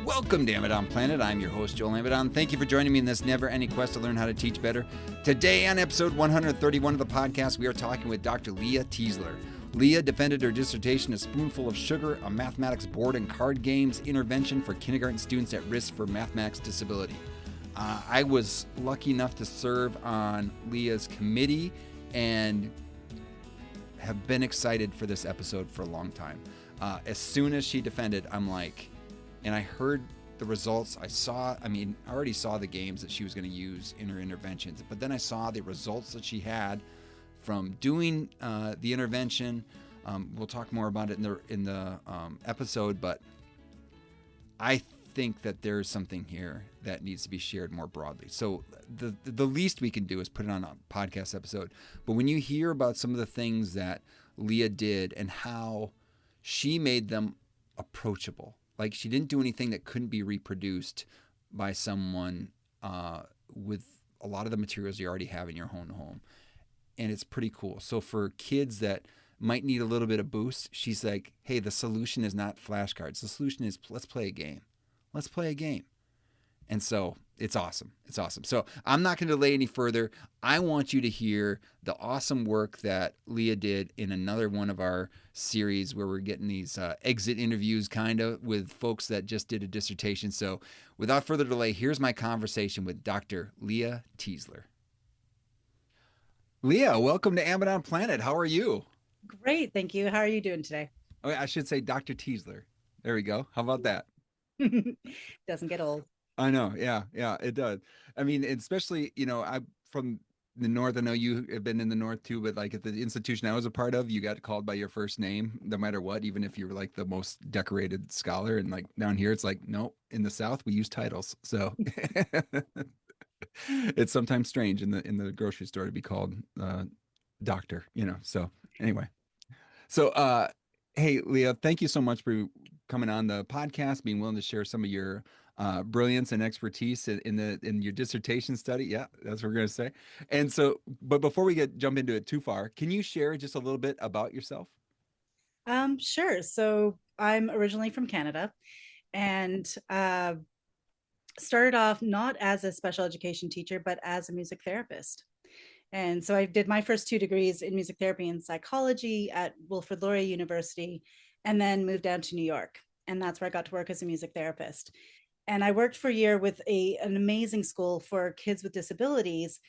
Welcome to Amidon Planet. I'm your host, Joel Amidon. Thank you for joining me in this never-ending quest to learn how to teach better. Today on episode 131 of the podcast, we are talking with Dr. Leah Tiisler. Leah defended her dissertation, A Spoonful of Sugar, a mathematics board and card games intervention for kindergarten students at risk for mathematics disability. I was lucky enough to serve on Leah's committee and have been excited for this episode for a long time. As soon as she defended, I'm like, and I heard the results. I already saw the games that she was going to use in her interventions, but then I saw the results that she had from doing the intervention. We'll talk more about it in the episode, but I think that there's something here that needs to be shared more broadly. So the least we can do is put it on a podcast episode. But when you hear about some of the things that Leah did and how she made them approachable, like she didn't do anything that couldn't be reproduced by someone with a lot of the materials you already have in your own home. And it's pretty cool. So for kids that might need a little bit of boost, she's like, hey, the solution is not flashcards. The solution is let's play a game. Let's play a game. And so it's awesome. It's awesome. So I'm not going to delay any further. I want you to hear the awesome work that Leah did in another one of our series where we're getting these exit interviews kind of with folks that just did a dissertation. So without further delay, here's my conversation with Dr. Leah Tiisler. Leah, welcome to Amidon Planet. How are you? Great. Thank you. How are you doing today? Oh, I should say Dr. Tiisler. There we go. How about that? Doesn't get old. I know. Yeah, it does. I mean, especially, I'm from the North. I know you have been in the North too, but like at the institution I was a part of, you got called by your first name, no matter what, even if you were like the most decorated scholar. And like down here, it's like, no, in the South, we use titles. So it's sometimes strange in the grocery store to be called doctor, So anyway, so hey, Leah, thank you so much for coming on the podcast, being willing to share some of your brilliance and expertise in your dissertation study. Yeah, that's what we're going to say. And so, but before we jump into it too far, can you share just a little bit about yourself? Sure. So I'm originally from Canada and started off not as a special education teacher, but as a music therapist. And so I did my first 2 degrees in music therapy and psychology at Wilfrid Laurier University, and then moved down to New York. And that's where I got to work as a music therapist. And I worked for a year with an amazing school for kids with disabilities.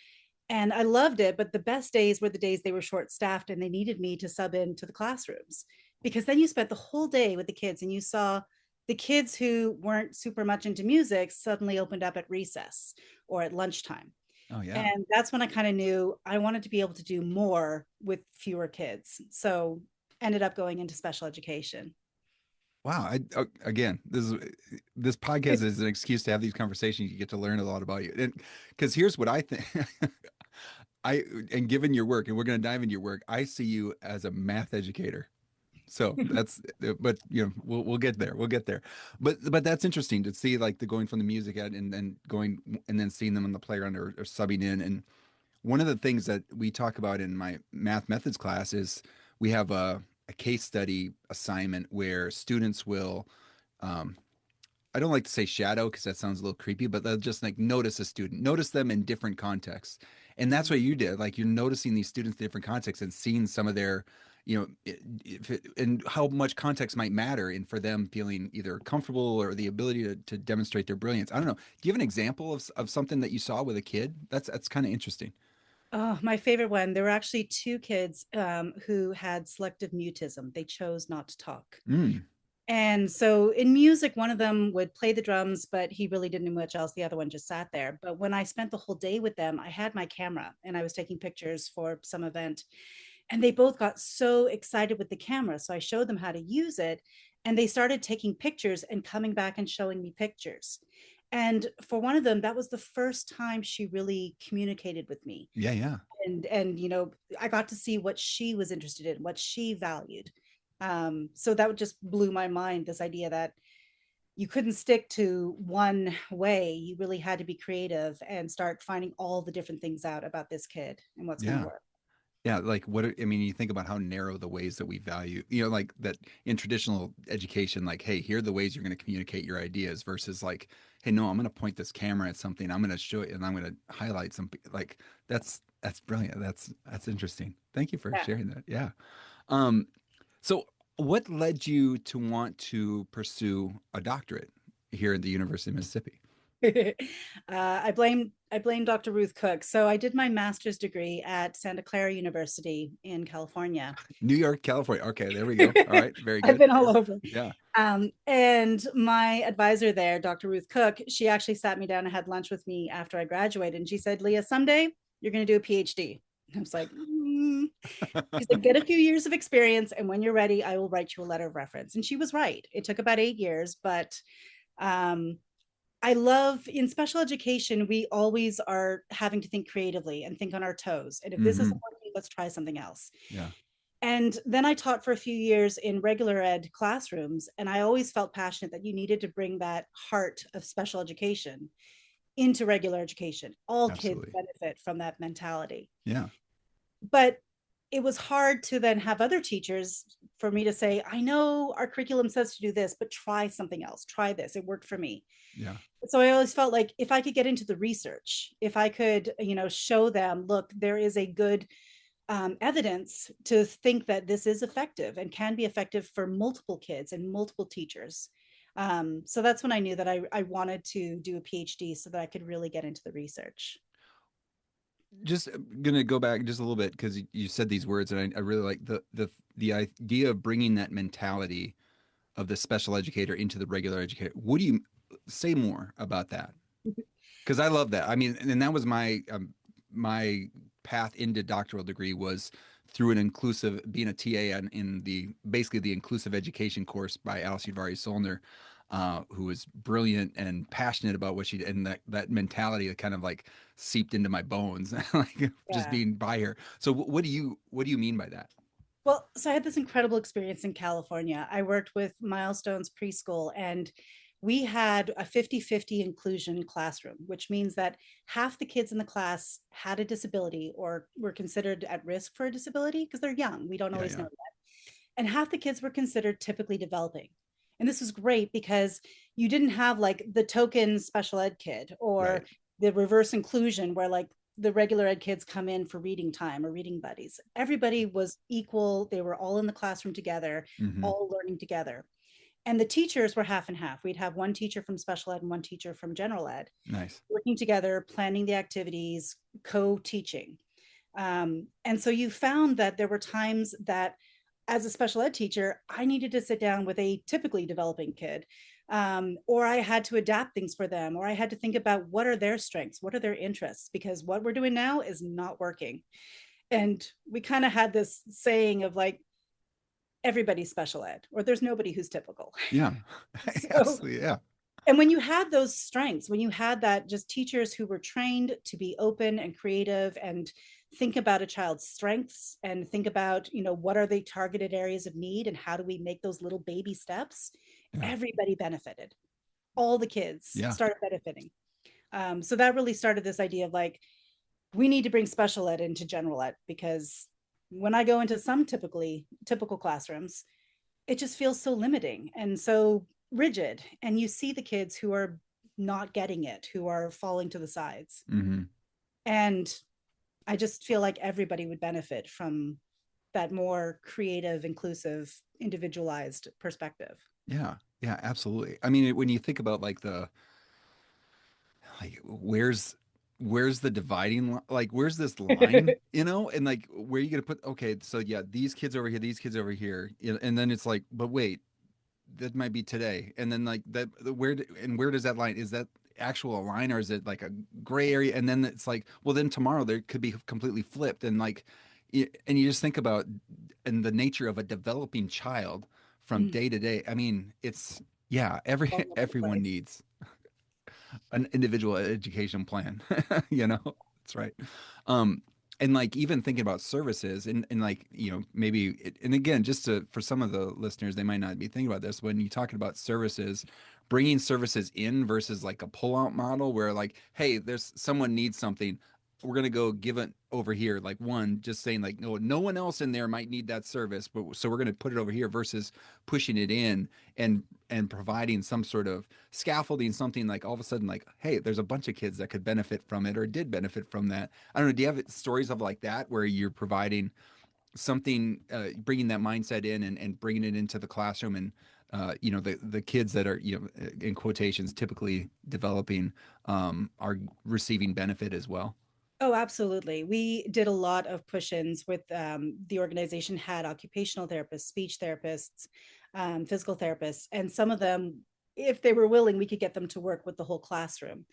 And I loved it, but the best days were the days they were short staffed and they needed me to sub into the classrooms, because then you spent the whole day with the kids and you saw the kids who weren't super much into music suddenly opened up at recess or at lunchtime. Oh yeah. And that's when I kind of knew I wanted to be able to do more with fewer kids. So ended up going into special education. Wow. Again, this podcast is an excuse to have these conversations. You get to learn a lot about you. And because here's what I think. And given your work, and we're going to dive into your work, I see you as a math educator. So but we'll get there. We'll get there. But that's interesting to see, like the going from the music ed and then going and then seeing them on the playground or subbing in. And one of the things that we talk about in my math methods class is we have a case study assignment where students will, I don't like to say shadow because that sounds a little creepy, but they'll just like notice a student, notice them in different contexts. And that's what you did. Like you're noticing these students in different contexts and seeing some of their, and how much context might matter in for them feeling either comfortable or the ability to demonstrate their brilliance. I don't know. Do you have an example of something that you saw with a kid? That's kind of interesting. Oh, my favorite one. There were actually 2 kids who had selective mutism. They chose not to talk. Mm. And so in music, one of them would play the drums, but he really didn't do much else. The other one just sat there. But when I spent the whole day with them, I had my camera and I was taking pictures for some event. And they both got so excited with the camera. So I showed them how to use it. And they started taking pictures and coming back and showing me pictures. And for one of them, that was the first time she really communicated with me. Yeah, yeah. And I got to see what she was interested in, what she valued. So that just blew my mind, this idea that you couldn't stick to one way. You really had to be creative and start finding all the different things out about this kid and what's going to Yeah. work. Yeah, like I mean, you think about how narrow the ways that we value, like that in traditional education, like, hey, here are the ways you're going to communicate your ideas versus like, hey, no, I'm going to point this camera at something, I'm going to show it, and I'm going to highlight some, like, that's brilliant. That's interesting. Thank you for Yeah. sharing that. Yeah. Um, so what led you to want to pursue a doctorate here at the University of Mississippi? I blame Dr. Ruth Cook. So I did my master's degree at Santa Clara University in California. New York, California. Okay, there we go. All right, very I've good. been all over. Yeah. And my advisor there, Dr. Ruth Cook, she actually sat me down and had lunch with me after I graduated. And she said, Leah, someday you're going to do a PhD. I was like, She's like, get a few years of experience. And when you're ready, I will write you a letter of reference. And she was right. It took about 8 years, but um, I love in special education, we always are having to think creatively and think on our toes. And if this isn't Hmm. working, let's try something else. Yeah. And then I taught for a few years in regular ed classrooms. And I always felt passionate that you needed to bring that heart of special education into regular education. All kids Absolutely. benefit from that mentality. Yeah. But it was hard to then have other teachers for me to say, I know our curriculum says to do this, but try something else. Try this. It worked for me. Yeah. So I always felt like if I could get into the research, if I could, show them, look, there is a good evidence to think that this is effective and can be effective for multiple kids and multiple teachers. So that's when I knew that I wanted to do a PhD so that I could really get into the research. Just gonna go back just a little bit because you said these words, and I really like the idea of bringing that mentality of the special educator into the regular educator. What do you say more about that? Because I love that. I mean, and that was my path into doctoral degree was through an inclusive being a TA in the basically the inclusive education course by Alice Uvari Solner, who was brilliant and passionate about what she did, and that mentality that kind of like seeped into my bones, like just Yeah. being by her. So what do you mean by that? Well, so I had this incredible experience in California. I worked with Milestones Preschool, and we had a 50-50 inclusion classroom, which means that half the kids in the class had a disability or were considered at risk for a disability because they're young. We don't Yeah, always yeah, know that. And half the kids were considered typically developing. And this was great because you didn't have like the token special ed kid right. or the reverse inclusion where like the regular ed kids come in for reading time or reading buddies. Everybody was equal. They were all in the classroom together, Mm-hmm. all learning together. And the teachers were half and half. We'd have one teacher from special ed and one teacher from general ed Nice. working together, planning the activities, co teaching. And so you found that there were times that as a special ed teacher, I needed to sit down with a typically developing kid, or I had to adapt things for them, or I had to think about what are their strengths, what are their interests, because what we're doing now is not working. And we kind of had this saying of like, everybody's special ed, or there's nobody who's typical. Yeah. So Absolutely. Yeah. and when you had those strengths, when you had that just teachers who were trained to be open and creative and think about a child's strengths and think about, what are the targeted areas of need and how do we make those little baby steps, Yeah. everybody benefited. All the kids Yeah. started benefiting. So that really started this idea of like, we need to bring special ed into general ed because when I go into some typical classrooms, it just feels so limiting and so rigid. And you see the kids who are not getting it, who are falling to the sides. Mm-hmm. And I just feel like everybody would benefit from that more creative, inclusive, individualized perspective. Yeah. Yeah. Absolutely. I mean, when you think about like where's the like where's this line, and like where you gonna put, okay, so yeah, these kids over here, these kids over here, and then it's like, but wait, that might be today, and then like that, and where does that line, is that actual line, or is it like a gray area, and then it's like, well, then tomorrow there could be completely flipped, and like and you just think about and the nature of a developing child from Mm. day to day. I mean, it's, yeah, every All over the everyone place. needs an individual education plan. That's right. um and like even thinking about services and like, maybe and again, just to, for some of the listeners, they might not be thinking about this when you're talking about services, bringing services in versus like a pull out model where like, hey, there's someone needs something, we're going to go give it over here. Like one, just saying like, no one else in there might need that service, but so we're going to put it over here versus pushing it in and providing some sort of scaffolding, something like all of a sudden like, hey, there's a bunch of kids that could benefit from it or did benefit from that. I don't know. Do you have stories of like that where you're providing something, bringing that mindset in and bringing it into the classroom and, the kids that are, in quotations, typically developing, are receiving benefit as well? Oh, absolutely. We did a lot of push-ins with the organization had occupational therapists, speech therapists, physical therapists, and some of them, if they were willing, we could get them to work with the whole classroom.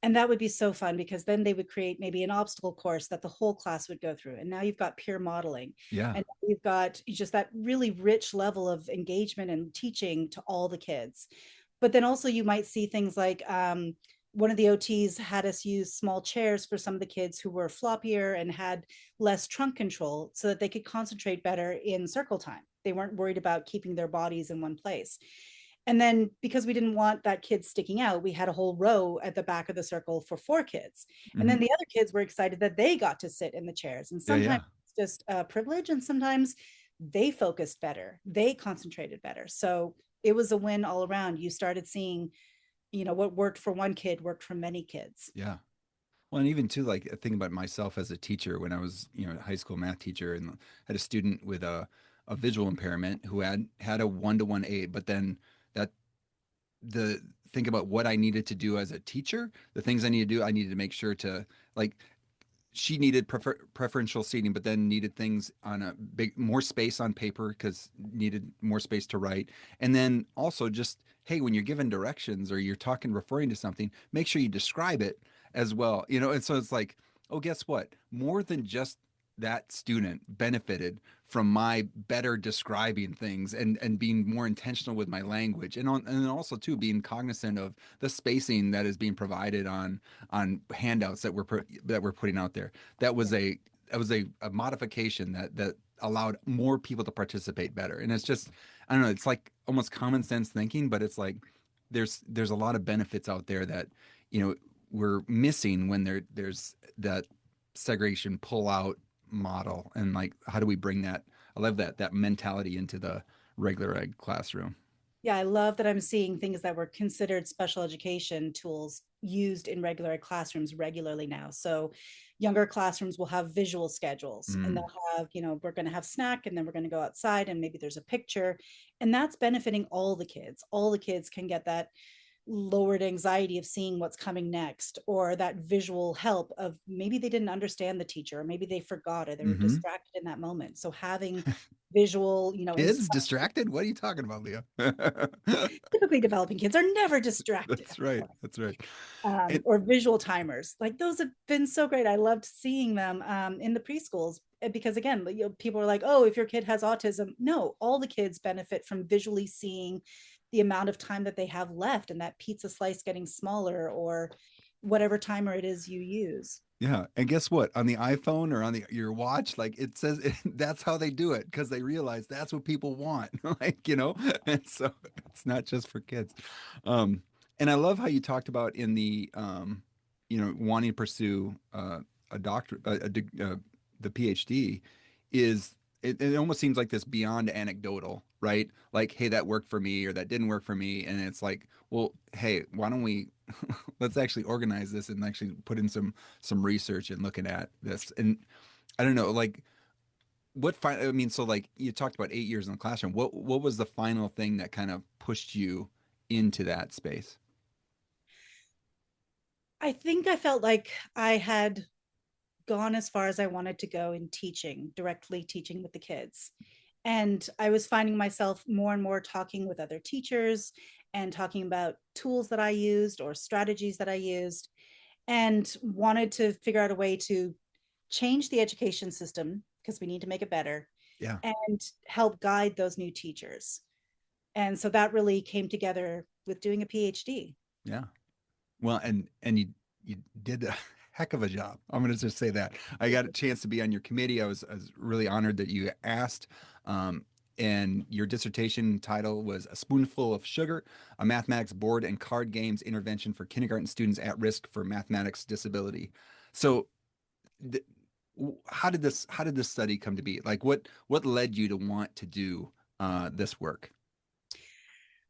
And that would be so fun because then they would create maybe an obstacle course that the whole class would go through. And now you've got peer modeling, Yeah. and you've got just that really rich level of engagement and teaching to all the kids. But then also you might see things like one of the OTs had us use small chairs for some of the kids who were floppier and had less trunk control so that they could concentrate better in circle time. They weren't worried about keeping their bodies in one place. And then because we didn't want that kid sticking out, we had a whole row at the back of the circle for 4 kids. And Hmm. then the other kids were excited that they got to sit in the chairs. And Yeah. sometimes Yeah. it's just a privilege, and sometimes they focused better, they concentrated better. So it was a win all around. You started seeing, what worked for one kid worked for many kids. Yeah. Well, and even too, like thinking about myself as a teacher when I was, a high school math teacher and had a student with a visual impairment who had a one-to-one aid, but then that the think about what I needed to do as a teacher, the things I needed to do, I needed to make sure to like she needed preferential seating, but then needed things on a big more space on paper because needed more space to write. And then also just hey, when you're given directions or you're talking referring to something, make sure you describe it as well. And so it's like, oh, guess what? More than just that student benefited from my better describing things and being more intentional with my language and also too being cognizant of the spacing that is being provided on handouts that we're putting out there. That was Yeah. a modification that allowed more people to participate better. And it's just I don't know, it's like almost common sense thinking, but it's like there's a lot of benefits out there that we're missing when there's that segregation pull out model and like how do we bring that I love that mentality into the regular ed classroom. Yeah, I love that I'm seeing things that were considered special education tools used in regular classrooms regularly now. So younger classrooms will have visual schedules, and Mm. they'll have, we're going to have snack and then we're going to go outside and maybe there's a picture. And that's benefiting all the kids. All the kids can get that lowered anxiety of seeing what's coming next, or that visual help of maybe they didn't understand the teacher, or maybe they forgot, or they were Hmm. distracted in that moment. So having visual, Kids distracted, what are you talking about, Leah? typically developing kids are never distracted, That's right, that's right. And or visual timers. Like those have been so great. I loved seeing them in the preschools because again, people are like, oh, if your kid has autism, no, all the kids benefit from visually seeing the amount of time that they have left and that pizza slice getting smaller or whatever timer it is you use. yeah, and guess what? On the iPhone or on your watch, like it says that's how they do it because they realize that's what people want. And so it's not just for kids. Um, and I love how you talked about in the wanting to pursue a doctor, the PhD is it almost seems like this beyond anecdotal, right? Like, hey, that worked for me or that didn't work for me. And it's like, well, hey, why don't we let's actually organize this and actually put in some research and looking at this. And I don't know, like I mean, so like you talked about 8 years in the classroom. What was the final thing that kind of pushed you into that space? I think I felt like I had gone as far as I wanted to go in teaching, directly teaching with the kids. And I was finding myself more and more talking with other teachers and talking about tools that I used or strategies that I used, and wanted to figure out a way to change the education system because we need to make it better Yeah. and help guide those new teachers. And so that really came together with doing a PhD. Yeah. Well, and you did a heck of a job. I'm going to just say that. I got a chance to be on your committee. I was really honored that you asked. Um, and your dissertation title was A Spoonful of Sugar, a mathematics board and card games intervention for kindergarten students at risk for mathematics disability. So th- how did this study come to be? Like what led you to want to do this work?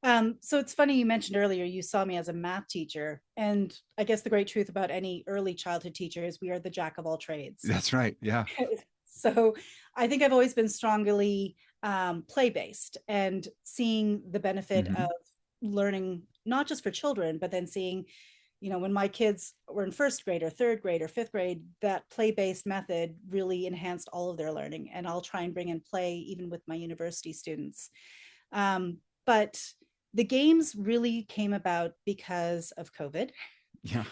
So it's funny you mentioned earlier you saw me as a math teacher, and I guess the great truth about any early childhood teacher is we are the jack of all trades. That's right. Yeah. So I think I've always been strongly play based and seeing the benefit Hmm. of learning, not just for children, but then seeing, when my kids were in first grade or third grade or fifth grade, that play based method really enhanced all of their learning. And I'll try and bring in play even with my university students. But the games really came about because of COVID. Yeah.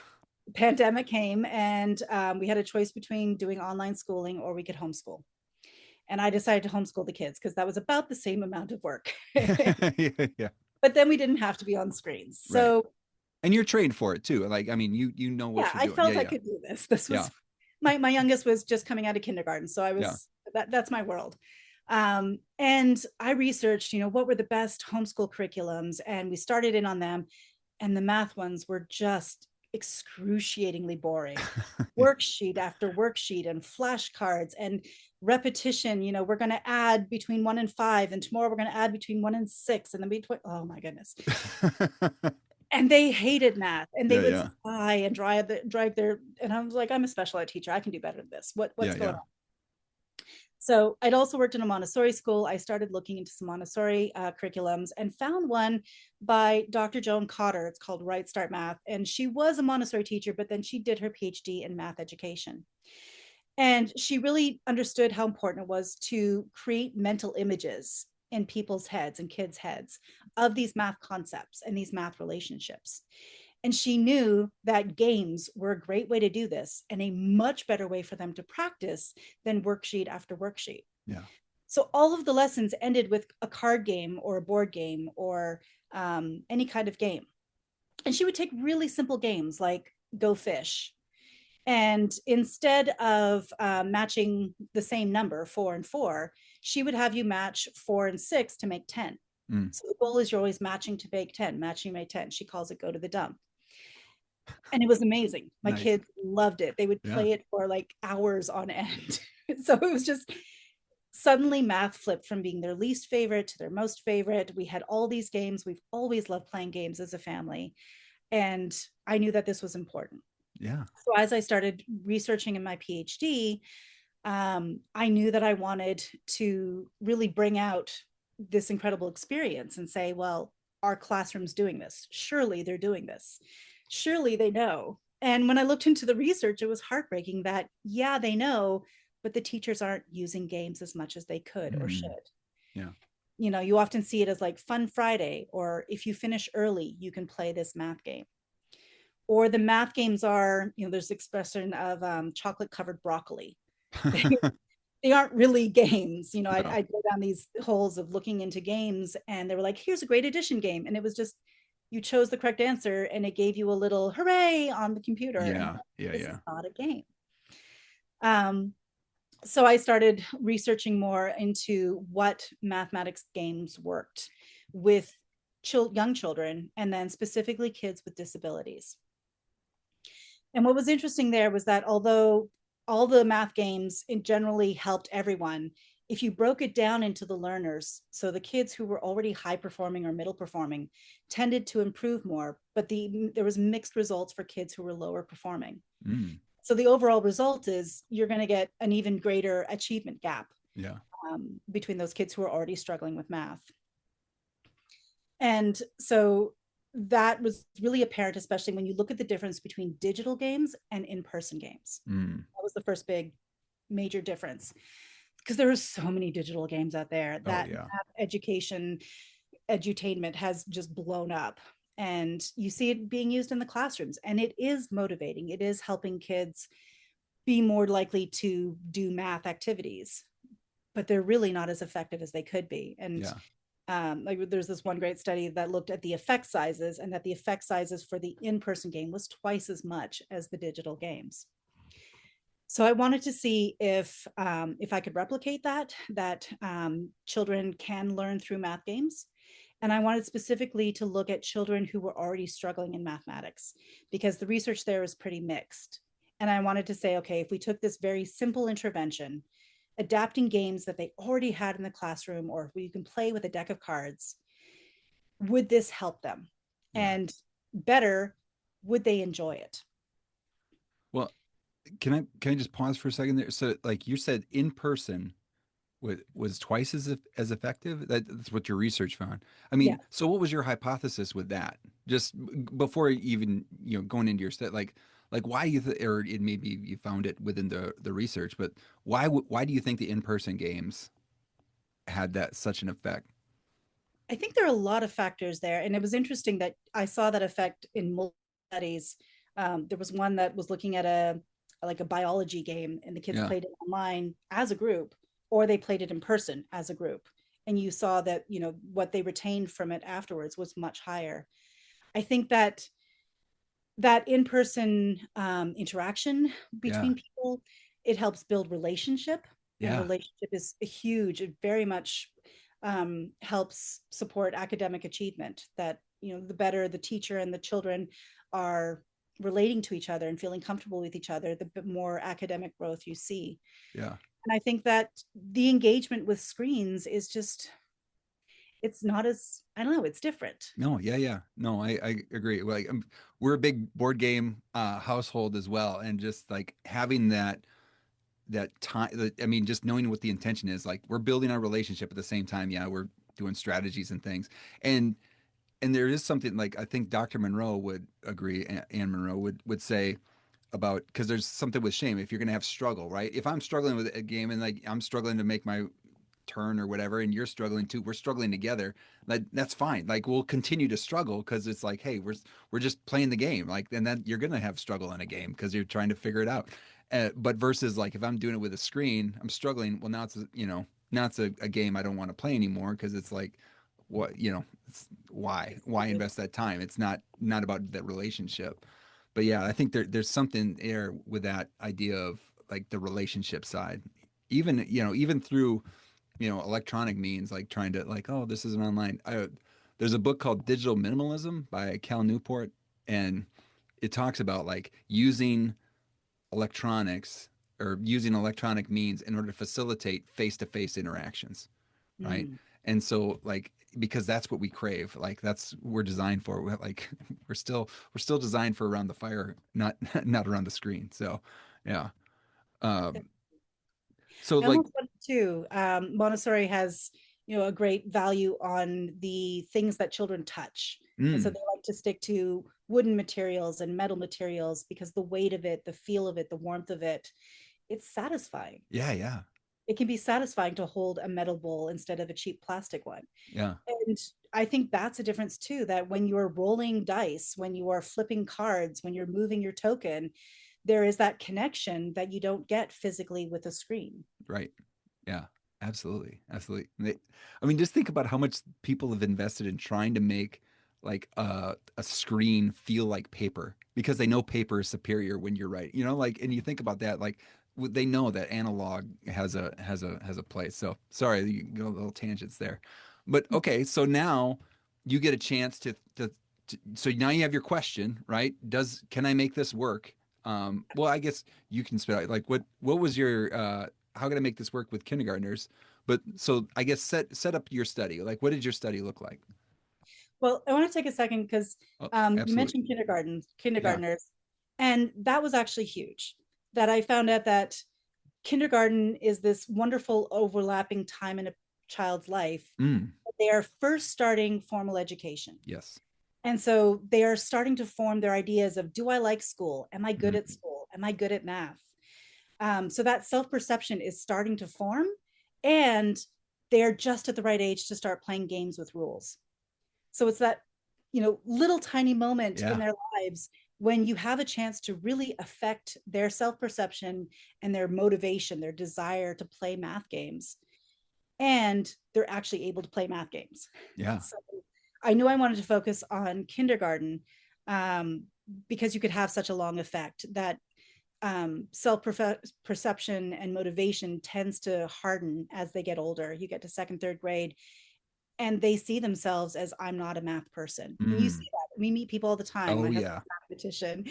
Pandemic came, and we had a choice between doing online schooling or we could homeschool. And I decided to homeschool the kids because that was about the same amount of work. Yeah. Yeah. But then we didn't have to be on screens. Right. So And you're trained for it too. Like, I mean, you know yeah, what you're I doing. Yeah. felt I Yeah. could do this. This Yeah. was my youngest was just coming out of kindergarten. So I Yeah. was that's my world. And I researched, what were the best homeschool curriculums, and we started in on them. And the math ones were just excruciatingly boring. Worksheet after worksheet and flashcards and repetition. We're going to add between 1 and 5, and tomorrow we're going to add between 1 and 6, and then between, oh my goodness. And they hated math, and they Yeah. would Yeah. sigh and drag their, and I was like, I'm a special ed teacher. I can do better than this. What's Yeah. going Yeah. on? So I'd also worked in a Montessori school. I started looking into some Montessori curriculums and found one by Dr. Joan Cotter. It's called Right Start Math. And she was a Montessori teacher, but then she did her PhD in math education. And she really understood how important it was to create mental images in people's heads and kids' heads of these math concepts and these math relationships. And she knew that games were a great way to do this and a much better way for them to practice than worksheet after worksheet. Yeah. So all of the lessons ended with a card game or a board game or any kind of game. And she would take really simple games like Go Fish. And instead of matching the same number, 4 and 4, she would have you match 4 and 6 to make 10. Mm. So the goal is you're always matching to make 10, matching make 10. She calls it go to the dump. And it was amazing. My Nice. kids loved it. They would Yeah. play it for like hours on end. So it was just suddenly math flipped from being their least favorite to their most favorite. We had all these games. We've always loved playing games as a family. And I knew that this was important. Yeah. So as I started researching in my PhD, I knew that I wanted to really bring out this incredible experience and say, well, our classroom's doing this. Surely they're doing this. Surely they know. And when I looked into the research, it was heartbreaking that, yeah, they know, but the teachers aren't using games as much as they could or should. Yeah. You often see it as like Fun Friday, or if you finish early, you can play this math game. Or the math games are, there's the expression of chocolate covered broccoli. They aren't really games. No. I go down these holes of looking into games, and they were like, here's a great addition game. And it was just, you chose the correct answer and it gave you a little hooray on the computer. Yeah. And Yeah. this Yeah. is not a game. So I started researching more into what mathematics games worked with young children, and then specifically kids with disabilities. And what was interesting there was that although all the math games generally helped everyone, if you broke it down into the learners, so the kids who were already high performing or middle performing tended to improve more, but there was mixed results for kids who were lower performing. Mm. So the overall result is you're going to get an even greater achievement gap Yeah. between those kids who are already struggling with math. And so that was really apparent, especially when you look at the difference between digital games and in-person games. That was the first big major difference, because there are so many digital games out there that education edutainment has just blown up, and you see it being used in the classrooms, and it is motivating. It is helping kids be more likely to do math activities, but they're really not as effective as they could be. And like there's this one great study that looked at the effect sizes, and that the effect sizes for the in-person game was twice as much as the digital games. So I wanted to see if I could replicate that children can learn through math games. And I wanted specifically to look at children who were already struggling in mathematics, because the research there is pretty mixed. And I wanted to say, okay, if we took this very simple intervention, adapting games that they already had in the classroom, or if you can play with a deck of cards, would this help them? Yeah. And better, would they enjoy it? Well, can I just pause for a second there? So, like you said, in person was twice as effective. That's what your research found. I Yeah. mean, so what was your hypothesis with that? Just before even going into your study, like why or it maybe you found it within the research, but why do you think the in person games had that such an effect? I think there are a lot of factors there. And it was interesting that I saw that effect in multiple studies. There was one that was looking at a like a biology game, and the kids Yeah, played it online as a group, or they played it in person as a group. And you saw that, what they retained from it afterwards was much higher. I think that in-person interaction yeah, between people, it helps build relationship, and yeah, relationship is huge. It very much helps support academic achievement. That, the better the teacher and the children are relating to each other and feeling comfortable with each other, the more academic growth you see. yeah. And I think that the engagement with screens is just, it's not as, I don't know, it's different. No, yeah, yeah. No, I agree. Like we're a big board game household as well, and just like having that time. I mean, just knowing what the intention is. Like we're building our relationship at the same time. Yeah, we're doing strategies and things, and and there is something like I think Dr. Monroe would agree. Anne Monroe would say about because there's something with shame. If you're going to have struggle, right? If I'm struggling with a game and like I'm struggling to make my turn or whatever and you're struggling too, we're struggling together, that's fine. Like we'll continue to struggle because it's like, hey, we're just playing the game, like, and then you're gonna have struggle in a game because you're trying to figure it out. But versus like if I'm doing it with a screen, I'm struggling, well now it's now it's a game I don't want to play anymore because it's like what it's, why invest that time? It's not about that relationship. But yeah, I think there's something there with that idea of like the relationship side, even through electronic means, like trying to like, oh, this is an online. There's a book called Digital Minimalism by Cal Newport, and it talks about like using electronics or using electronic means in order to facilitate face-to-face interactions, right? Mm. And so like because that's what we crave, like that's we're designed for. We're like we're still designed for around the fire, not not around the screen. So yeah. Um, so I like almost wonder too. Montessori has, a great value on the things that children touch. And so mm, they like to stick to wooden materials and metal materials because the weight of it, the feel of it, the warmth of it, it's satisfying. yeah, yeah, It can be satisfying to hold a metal bowl instead of a cheap plastic one. yeah. And I think that's a difference too, that when you are rolling dice, when you are flipping cards, when you're moving your token, there is that connection that you don't get physically with a screen. Right. Yeah, absolutely. Absolutely. I mean, just think about how much people have invested in trying to make like a screen feel like paper because they know paper is superior when you're right. Like, and you think about that, like they know that analog has a place. So sorry, you go little tangents there, but okay. So now you get a chance so now you have your question, right? Can I make this work? Well, I guess you can spit out like what was your how can I make this work with kindergartners? But so I guess set up your study. Like, what did your study look like? Well, I want to take a second because Oh, you absolutely. mentioned Yeah. kindergartners, and that was actually huge. That I found out that kindergarten is this wonderful overlapping time in a child's life. Mm, They are first starting formal education. yes. And so they are starting to form their ideas of, do I like school? Am I good at Mm, school? Am I good at math? So that self perception is starting to form, and they're just at the right age to start playing games with rules. So it's that, little tiny moment in yeah. their lives when you have a chance to really affect their self perception and their motivation, their desire to play math games. And they're actually able to play math games. Yeah. So I knew I wanted to focus on kindergarten, um, because you could have such a long effect that self perception and motivation tends to harden as they get older. You get to second, third grade, and they see themselves as, I'm not a math person. And you see Mm. that. We meet people all the time. Oh My yeah. husband's a mathematician,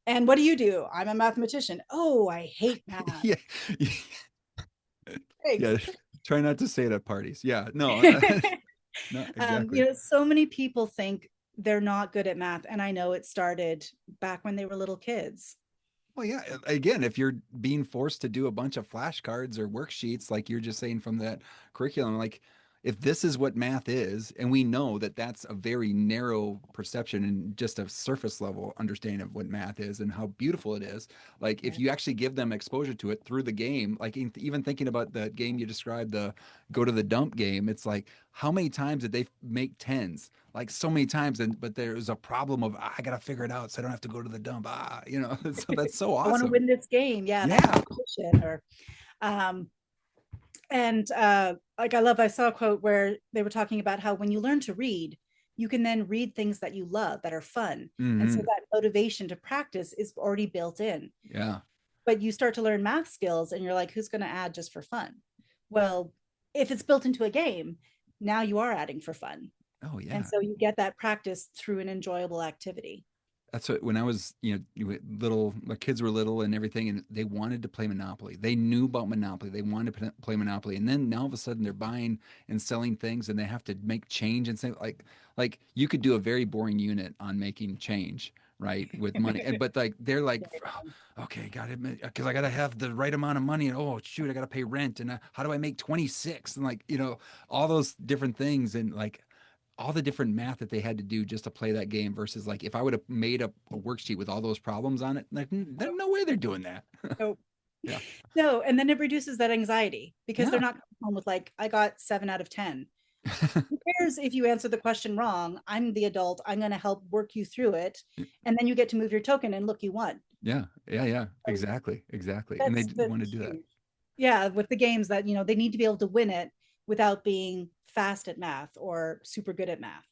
And what do? I'm a mathematician. Oh, I hate math. Yeah. Thanks. Yeah. Try not to say it at parties. Yeah. No, no, exactly. So many people think they're not good at math. And I know it started back when they were little kids. Well, yeah. Again, if you're being forced to do a bunch of flashcards or worksheets, like you're just saying from that curriculum, like if this is what math is, and we know that that's a very narrow perception and just a surface level understanding of what math is and how beautiful it is, like if Yeah. you actually give them exposure to it through the game, like even thinking about the game you described, the go to the dump game, it's like how many times did they make tens? Like so many times, and but there's a problem of I gotta figure it out so I don't have to go to the dump. So that's so I want to awesome. win this game. Yeah, that Yeah. competition. Or um, and like I saw a quote where they were talking about how when you learn to read, you can then read things that you love that are fun. And so Hmm. that motivation to practice is already built in. Yeah. But you start to learn math skills and you're like, who's going to add just for fun? Well, if it's built into a game, now you are adding for fun. Oh And yeah. so you get that practice through an enjoyable activity. That's what when I was, little, my kids were little and everything, and they wanted to play Monopoly. They knew about Monopoly. They wanted to play Monopoly, and then now all of a sudden they're buying and selling things, and they have to make change and say like you could do a very boring unit on making change, right, with money, and but like they're like, "Oh, okay, got it, because I got to have the right amount of money, and oh shoot, I got to pay rent, and how do I make 26, and like all those different things, and like all the different math that they had to do just to play that game versus like if I would have made a worksheet with all those problems on it, like there's no way they're doing that. So Yeah. no, and then it reduces that anxiety because they're Yeah. not coming home with like, I got 7 out of 10. Who cares if you answer the question wrong? I'm the adult. I'm going to help work you through it. And then you get to move your token and look, you won. Yeah. Yeah. Yeah. So Exactly. Exactly. And they that's want to do that. huge. Yeah, with the games that, they need to be able to win it without being fast at math or super good at math.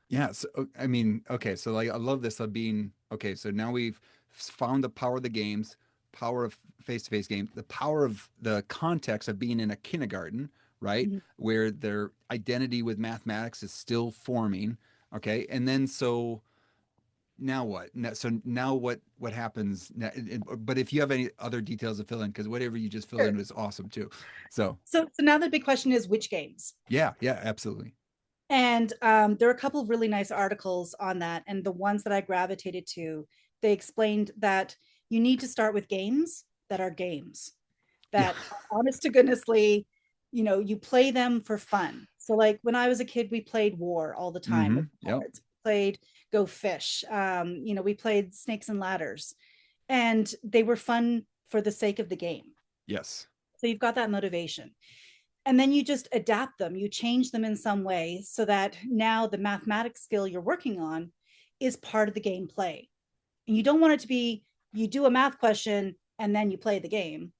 Yeah. So, I mean, okay. So, like, I love this of being okay. So now we've found the power of the games, power of face to face games, the power of the context of being in a kindergarten, right? Mhm. Where their identity with mathematics is still forming. Okay. And then, so now what? So now what happens? But if you have any other details to fill in, because whatever you just filled in Sure. was awesome too. So So now the big question is which games? yeah, yeah, absolutely. And there are a couple of really nice articles on that. And the ones that I gravitated to, they explained that you need to start with games that are games, Yeah. that honest to goodnessly, you play them for fun. So like when I was a kid, we played war all the time with Yep. cards. We played Go Fish. We played Snakes and Ladders, and they were fun for the sake of the game. Yes. So you've got that motivation. And then you just adapt them, you change them in some way so that now the mathematics skill you're working on is part of the gameplay. And you don't want it to be you do a math question and then you play the game.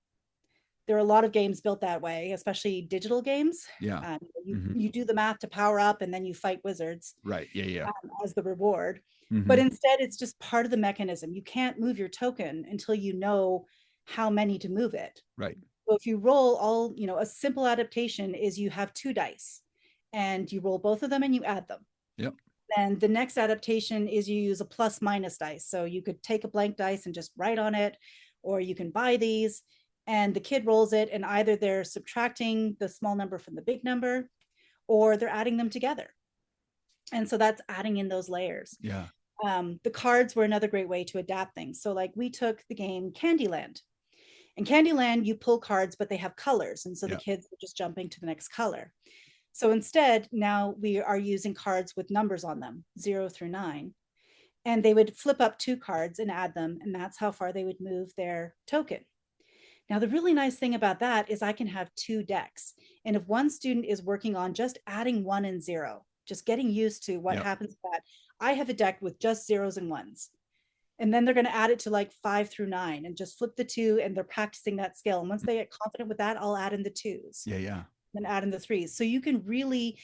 There are a lot of games built that way, especially digital games. Yeah. You Hmm. you do the math to power up, and then you fight wizards Right. Yeah. Yeah. as the reward. But Hmm. instead, it's just part of the mechanism. You can't move your token until you know how many to move it. Right. So if you roll all, a simple adaptation is you have 2 dice, and you roll both of them and you add them. Yep. And the next adaptation is you use a plus minus dice. So you could take a blank dice and just write on it, or you can buy these, and the kid rolls it, and either they're subtracting the small number from the big number or they're adding them together. And so that's adding in those layers. Yeah. The cards were another great way to adapt things. So, like, we took the game Candyland. In Candyland, you pull cards, but they have colors. And so the Yeah. kids are just jumping to the next color. So instead, now we are using cards with numbers on them, 0 through 9. And they would flip up 2 cards and add them. And that's how far they would move their token. Now, the really nice thing about that is I can have 2 decks. And if one student is working on just adding 1 and 0, just getting used to what Yep. happens with that, I have a deck with just zeros and ones. And then they're going to add it to like 5 through 9 and just flip the 2, and they're practicing that skill. And once they get confident with that, I'll add in the 2s, Yeah. Yeah. then add in the 3s. So you can really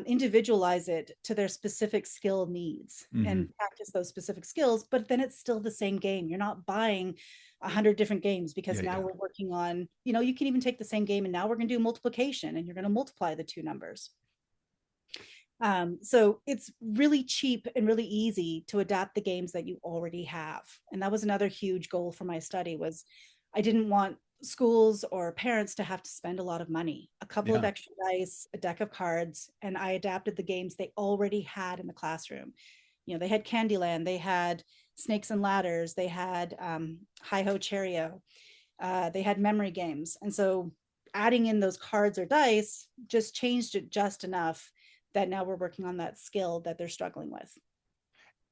individualize it to their specific skill needs Hmm. and practice those specific skills. But then it's still the same game. You're not buying 100 different games, because Yeah. now Yeah. we're working on, you can even take the same game and now we're going to do multiplication, and you're going to multiply the 2 numbers. So it's really cheap and really easy to adapt the games that you already have. And that was another huge goal for my study was I didn't want schools or parents to have to spend a lot of money, a couple of Yeah. extra dice, a deck of cards, and I adapted the games they already had in the classroom. They had Candyland, they had Snakes and Ladders, they had Hi Ho Cheerio, they had memory games. And so adding in those cards or dice just changed it just enough that now we're working on that skill that they're struggling with.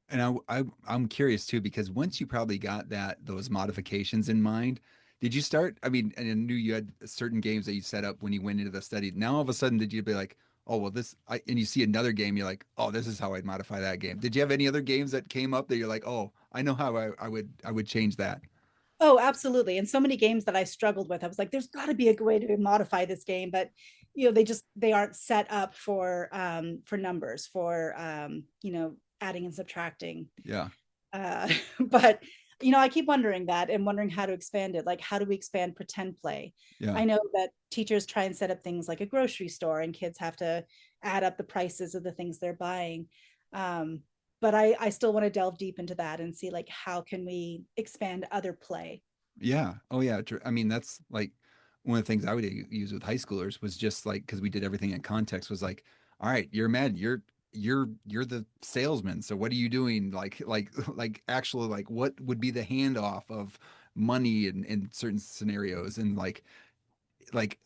And I'm curious too, because once you probably got those modifications in mind, did you start? I mean, and I knew you had certain games that you set up when you went into the study. Now all of a sudden, did you be like, oh well, and you see another game, you're like, oh, this is how I'd modify that game. Did you have any other games that came up that you're like, oh, I know how I would change that? Oh, absolutely. And so many games that I struggled with, I was like, there's got to be a way to modify this game, but they aren't set up for numbers, for adding and subtracting. Yeah, But I keep wondering that and wondering how to expand it. Like, how do we expand pretend play? yeah. I know that teachers try and set up things like a grocery store, and kids have to add up the prices of the things they're buying. Um, but I still want to delve deep into that and see like how can we expand other play. Yeah. Oh, yeah. I mean, that's like one of the things I would use with high schoolers was just like because we did everything in context was like, all right, you're mad, you're the salesman. So what are you doing? Like actual like what would be the handoff of money in certain scenarios and like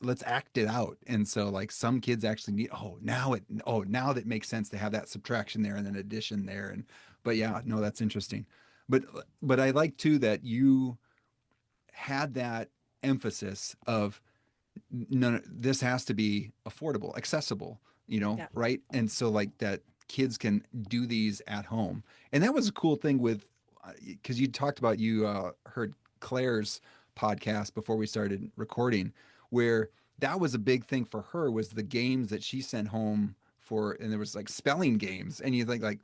let's act it out. And so like some kids actually need now that makes sense to have that subtraction there and then addition there and but yeah, no, that's interesting. But but I like too that you had that emphasis of no, this has to be affordable, accessible, Yeah. right? And so like that kids can do these at home. And that was a cool thing with because you talked about you heard Claire's podcast before we started recording, where that was a big thing for her was the games that she sent home for, and there was like spelling games, and you think like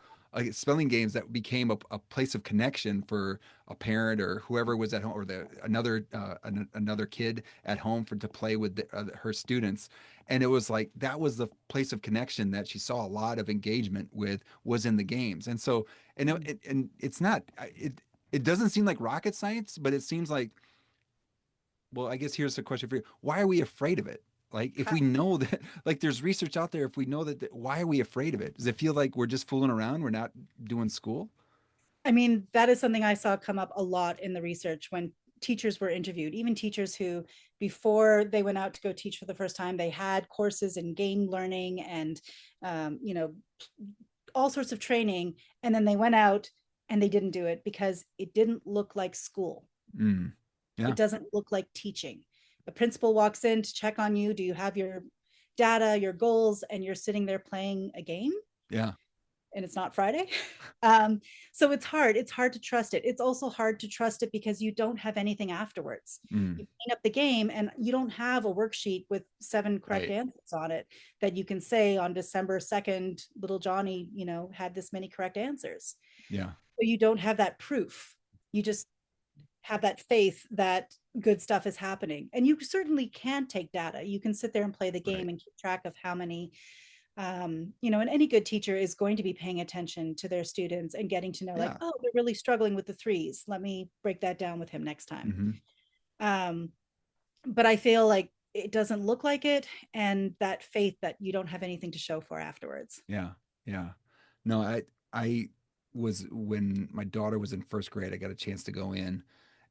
spelling games that became a place of connection for a parent or whoever was at home or another kid at home for to play with her students, and it was like that was the place of connection that she saw a lot of engagement with was in the games. And so and it's not it doesn't seem like rocket science, but it seems like, well, I guess here's the question for you: why are we afraid of it? Like if we know that like there's research out there, if we know that, why are we afraid of it? Does it feel like we're just fooling around, we're not doing school? I mean, that is something I saw come up a lot in the research when teachers were interviewed, even teachers who, before they went out to go teach for the first time, they had courses in game learning and, um, you know, all sorts of training. And then they went out and they didn't do it because it didn't look like school. Mm. It Yeah. doesn't look like teaching. The principal walks in to check on you. Do you have your data, your goals, and you're sitting there playing a game? Yeah. And it's not Friday. Um, so it's hard. It's hard to trust it. It's also hard to trust it because you don't have anything afterwards. Mm. You clean up the game and you don't have a worksheet with 7 correct Right. answers on it that you can say on December 2nd, little Johnny, had this many correct answers. Yeah. So you don't have that proof. You just have that faith that good stuff is happening. And you certainly can take data. You can sit there and play the Right. game and keep track of how many and any good teacher is going to be paying attention to their students and getting to know like, Yeah. oh, they're really struggling with the threes, let me break that down with him next time. Hmm. um, but I feel like it doesn't look like it, and that faith that you don't have anything to show for afterwards. Yeah. Yeah. No, I was when my daughter was in first grade, I got a chance to go in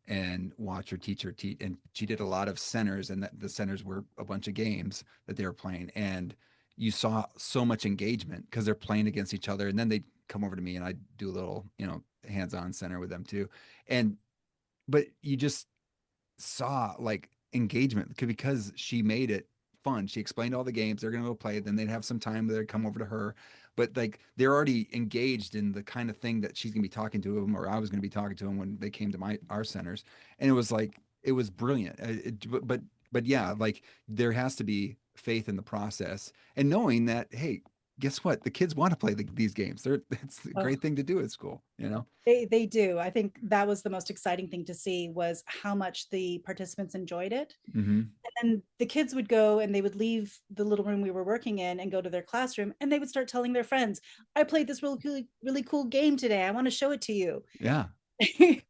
and watch her teacher teach, and she did a lot of centers, and the centers were a bunch of games that they were playing, and you saw so much engagement because they're playing against each other, and then they come over to me and I do a little, hands-on center with them too, and but you just saw like engagement because she made it fun. She explained all the games. They're going to go play. Then they'd have some time. They'd come over to her. But like they're already engaged in the kind of thing that she's going to be talking to them or I was going to be talking to them when they came to our centers. And it was like, it was brilliant. But yeah, like there has to be faith in the process and knowing that, hey, guess what? The kids want to play these games. It's a Oh, great thing to do at school, you know? they do. I think that was the most exciting thing to see was how much the participants enjoyed it. Mm-hmm. And the kids would go and they would leave the little room we were working in and go to their classroom and they would start telling their friends, I played this really cool game today. I want to show it to you. Yeah. It's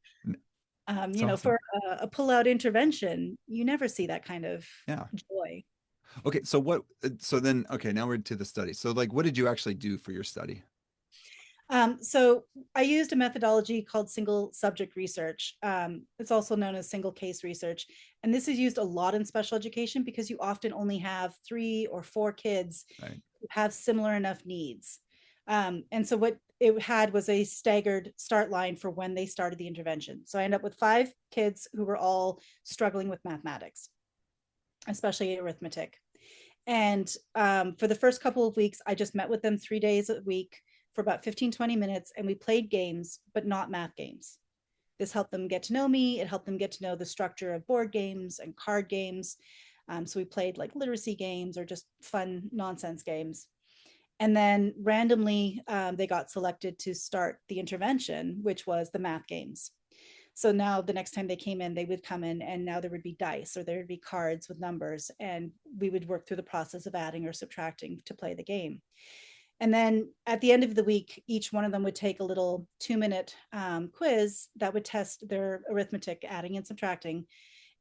For awesome. a pull-out intervention, you never see that kind of Yeah. joy. Okay. So so then, okay, now we're to the study. So like, what did you actually do for your study? So I used a methodology called single subject research. It's also known as single case research. And this is used a lot in special education because you often only have 3 or 4 kids Right. who have similar enough needs. And so what it had was a staggered start line for when they started the intervention. So I ended up with 5 kids who were all struggling with mathematics, especially arithmetic. And for the first couple of weeks, I just met with them 3 days a week for about 15-20 minutes, and we played games, but not math games. This helped them get to know me. It helped them get to know the structure of board games and card games. So we played like literacy games or just fun nonsense games. And then randomly, they got selected to start the intervention, which was the math games. So now the next time they came in, they would come in and now there would be dice or there would be cards with numbers, and we would work through the process of adding or subtracting to play the game. And then at the end of the week, each one of them would take a little 2-minute quiz that would test their arithmetic, adding and subtracting,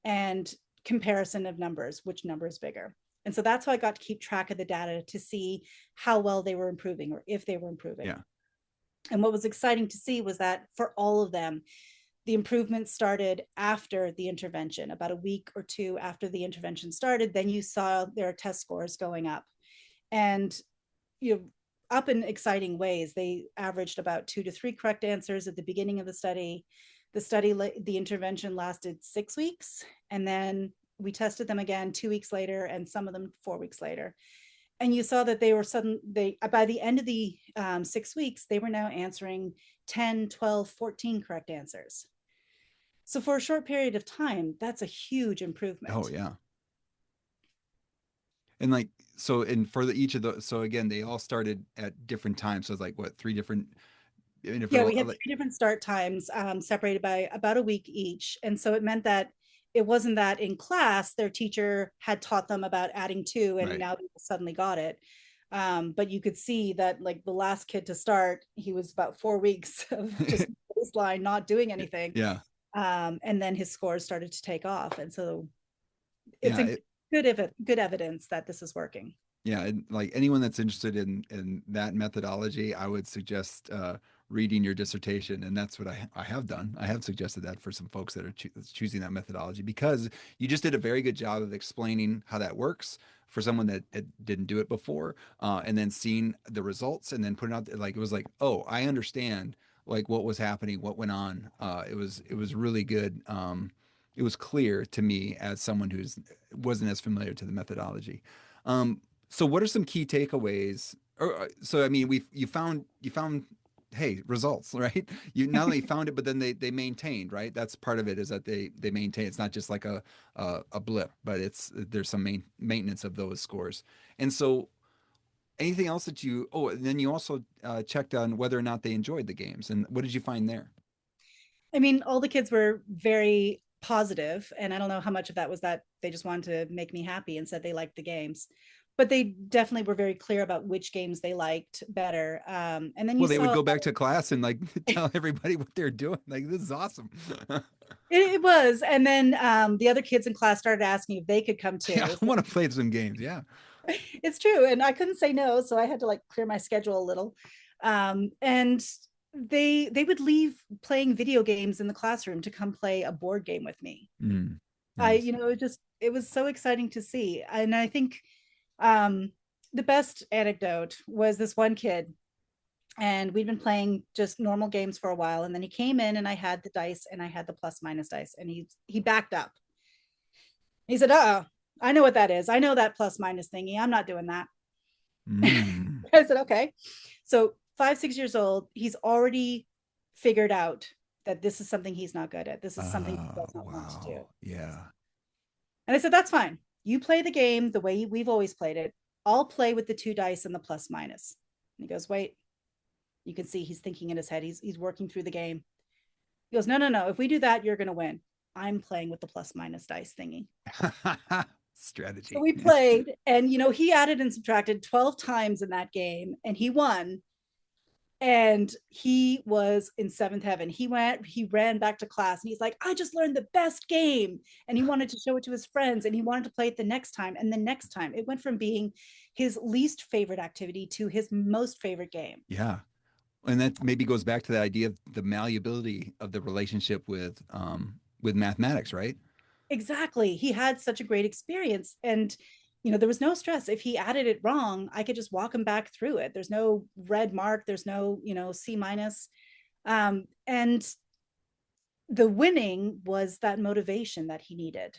and comparison of numbers, which number is bigger. And so that's how I got to keep track of the data to see how well they were improving or if they were improving. Yeah. And what was exciting to see was that for all of them, the improvement started after the intervention, about a week or 2 after the intervention started. Then you saw their test scores going up, and you know, up in exciting ways. They averaged about 2 to 3 correct answers at the beginning of the study. The intervention lasted 6 weeks, and then we tested them again 2 weeks later, and some of them 4 weeks later. And you saw that they by the end of the 6 weeks, they were now answering 10, 12, 14 correct answers. So for a short period of time, that's a huge Oh, improvement. yeah. And like, so, and for each of those, so again, they all started at different times. So it's like what, 3 different Yeah, interval, we had like, 3 different start times, separated by about a week each. And so it meant that it wasn't that in class their teacher had taught them about adding 2 and right. now they suddenly got it. But you could see that like the last kid to start, he was about 4 weeks of just baseline, not doing anything. Yeah. And then his scores started to take off. And so it's Yeah. a good evidence that this is working. Yeah, and like anyone that's interested in that methodology, I would suggest reading your dissertation, and that's what I have done. I have suggested that for some folks that are choosing that methodology because you just did a very good job of explaining how that works for someone that didn't do it before, and then seeing the results, and then putting out like it was like, oh, I understand like what was happening, what went on. It was really good. It was clear to me as someone who's wasn't as familiar to the methodology. Um, so what are some key takeaways? Or so I mean, you found hey results, right? You not only found it, but then they maintained, right? That's part of it is that they maintain. It's not just like a blip, but there's some maintenance of those scores. And so anything else that you and then you also checked on whether or not they enjoyed the games, and what did you find there? I mean, all the kids were very positive, and I don't know how much of that was that they just wanted to make me happy and said they liked the games, but they definitely were very clear about which games they liked better. And then you Well, they would saw go back to class and like tell everybody what they're doing. Like this is awesome. it was, and then the other kids in class started asking if they could come Yeah, too. I want to play some games. Yeah. It's true, and I couldn't say no, so I had to like clear my schedule a little. And they would leave playing video games in the classroom to come play a board game with me. Mm, I, nice. it was so exciting to see. And I think um, the best anecdote was this one kid, and we'd been playing just normal games for a while. And then he came in, and I had the dice, and I had the plus minus dice, and he backed up. He said, "Oh, I know what that is. I know that plus minus thingy. I'm not doing that." Mm. I said, "Okay." So 5, 6 years old, he's already figured out that this is something he's not good at. This is something he does not want to do. Wow. Yeah. And I said, that's fine. You play the game the way we've always played it. I'll play with the 2 dice and the plus minus. And he goes, wait, you can see he's thinking in his head. He's working through the game. He goes, no. If we do that, you're going to win. I'm playing with the plus minus dice thingy. So Strategy. we played, and he added and subtracted 12 times in that game, and he won. And he was in seventh heaven. He ran back to class, and he's like, I just learned the best game. And he wanted to show it to his friends, and he wanted to play it the next time and the next time. It went from being his least favorite activity to his most favorite game. Yeah. And that maybe goes back to the idea of the malleability of the relationship with mathematics, right? Exactly. He had such a great experience. And there was no stress. If he added it wrong, I could just walk him back through it. There's no red mark, there's no C minus. And the winning was that motivation that he needed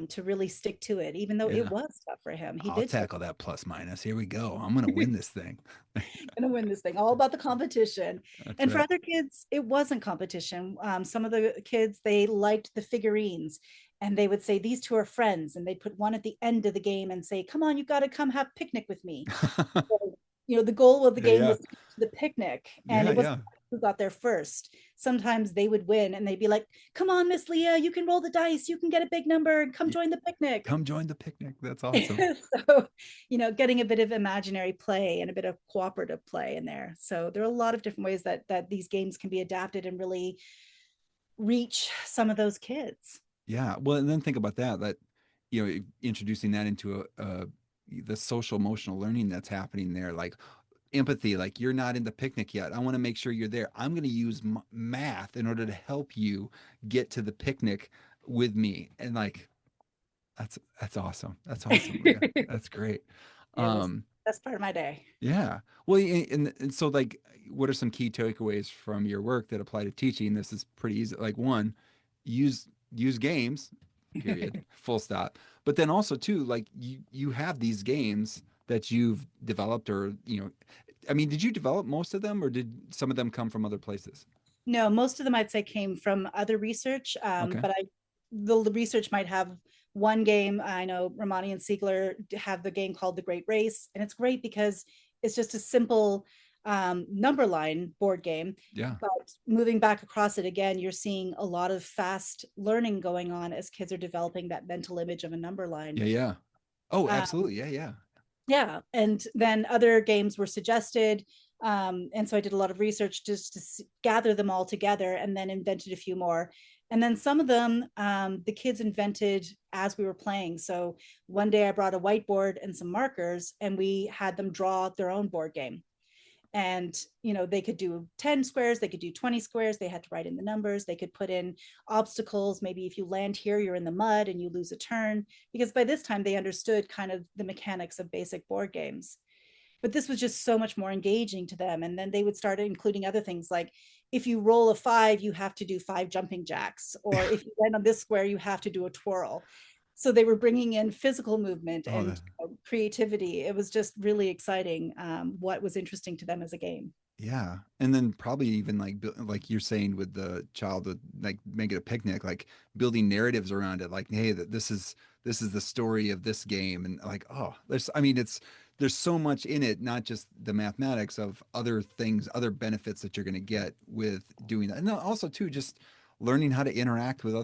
to really stick to it, even though Yeah. it was tough for him. He I'll did tackle that plus minus. Here we go. I'm going to win this thing. gonna win this thing. All about the competition. That's And for right. other kids, it wasn't competition. Some of the kids, they liked the figurines, and they would say these two are friends, and they'd put one at the end of the game and say, come on, you got to come have picnic with me. So, the goal of the Yeah, game yeah. was to get to the picnic, and Yeah, it was yeah. who got there first. Sometimes they would win, and they'd be like, come on, Miss Leah, you can roll the dice, you can get a big number, and come Y- join the picnic. Come join the picnic. That's awesome. So, getting a bit of imaginary play and a bit of cooperative play in there. So there are a lot of different ways that these games can be adapted and really reach some of those kids. Yeah. Well, and then think about that, introducing that into the social emotional learning that's happening there, like empathy, like you're not in the picnic yet. I want to make sure you're there. I'm going to use math in order to help you get to the picnic with me. And like, that's awesome. That's awesome, Leah. That's great. It was Um, that's part of my day. yeah. Well, and so like, what are some key takeaways from your work that apply to teaching? This is pretty easy. Like one, use use games, period, full stop. But then also too, like you have these games that you've developed, or I mean, did you develop most of them, or did some of them come from other places? No, most of them I'd say came from other research, Okay. but the research might have one game. I know Romani and Siegler have the game called The Great Race, and it's great because it's just a simple number line board game. Yeah. But moving back across it again, you're seeing a lot of fast learning going on as kids are developing that mental image of a number line. Yeah. Yeah. Oh, Um, absolutely. Yeah. Yeah. yeah, and then other games were suggested, and so I did a lot of research just to gather them all together, and then invented a few more. And then some of them the kids invented as we were playing. So one day I brought a whiteboard and some markers, and we had them draw their own board game. And they could do 10 squares, they could do 20 squares, they had to write in the numbers, they could put in obstacles. Maybe if you land here, you're in the mud and you lose a turn, because by this time they understood kind of the mechanics of basic board games. But this was just so much more engaging to them. And then they would start including other things like, if you roll a 5, you have to do 5 jumping jacks, or if you land on this square, you have to do a twirl. So they were bringing in physical movement Oh, and creativity. It was just really exciting, what was interesting to them as a game. yeah. And then probably even like you're saying with the child, with like make it a picnic, like building narratives around it, like, hey, that this is the story of this game. And like, oh, I mean, there's so much in it, not just the mathematics of other things, other benefits that you're going to get with doing that. And then also too, just learning how to interact with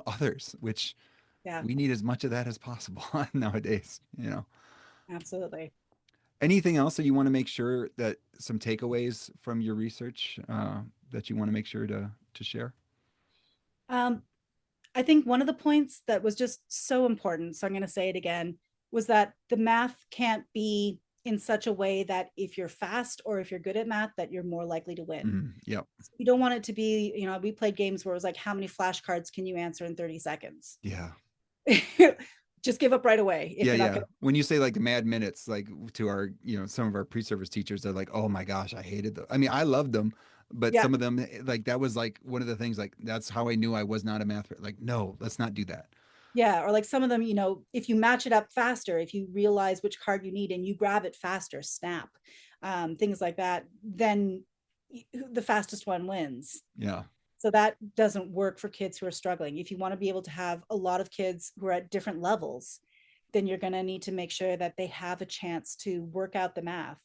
others, which Yeah, we need as much of that as possible nowadays. absolutely. Anything else that you want to make sure, that some takeaways from your research that you want to make sure to share? Um, I think one of the points that was just so important, so I'm going to say it again, was that the math can't be in such a way that if you're fast or if you're good at math, that you're more likely to win. Yep. You don't want it to be, we played games where it was like, how many flashcards can you answer in 30 seconds? Yeah. Just give up right away if Yeah, you're not yeah. going to. When you say like mad minutes, like to our, some of our pre-service teachers, they're like, "Oh my gosh, I hated them." I mean, I loved them, but Yeah. some of them, like that was like one of the things. Like that's how I knew I was not a math. Like, no, let's not do that. Yeah. Or like some of them, if you match it up faster, if you realize which card you need and you grab it faster, snap, things like that, then the fastest one wins. Yeah. So that doesn't work for kids who are struggling. If you want to be able to have a lot of kids who are at different levels, then you're going to need to make sure that they have a chance to work out the math,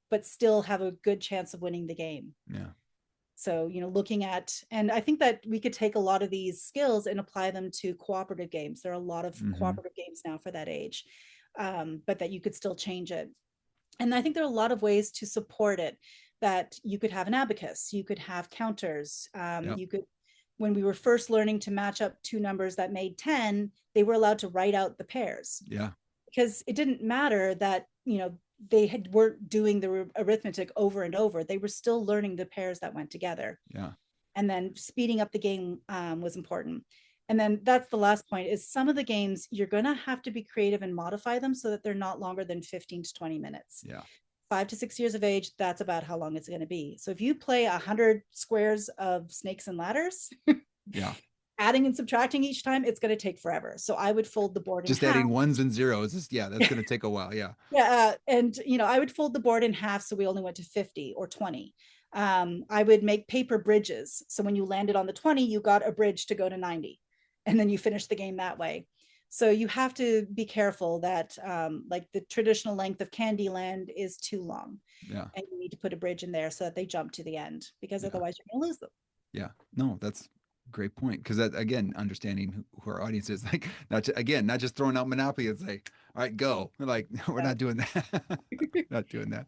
but still have a good chance of winning the game. Yeah. So, looking at, and I think that we could take a lot of these skills and apply them to cooperative games. There are a lot of cooperative games now for that age, but that you could still change it. And I think there are a lot of ways to support it, that you could have an abacus, you could have counters, you could, when we were first learning to match up two numbers that made 10, they were allowed to write out the pairs. Yeah. Because it didn't matter that, they weren't doing the arithmetic over and over. They were still learning the pairs that went together. Yeah. And then speeding up the game was important. And then that's the last point, is some of the games you're going to have to be creative and modify them so that they're not longer than 15 to 20 minutes. Yeah. 5 to 6 years of age, that's about how long it's going to be. So if you play 100 squares of snakes and ladders, yeah, adding and subtracting each time, it's going to take forever. So I would fold the board just in adding half. ones and zeros. That's going to take a while. Yeah. Yeah. And, I would fold the board in half. So we only went to 50 or 20. I would make paper bridges. So when you landed on the 20, you got a bridge to go to 90. And then you finish the game that way. So you have to be careful that like the traditional length of Candyland is too long. Yeah. And you need to put a bridge in there so that they jump to the end, because otherwise you're going to lose them. Yeah. No, that's a great point. Because that, again, understanding who our audience is, like, not just throwing out Monopoly and say, all right, go. We're like, we're not doing that. Not doing that.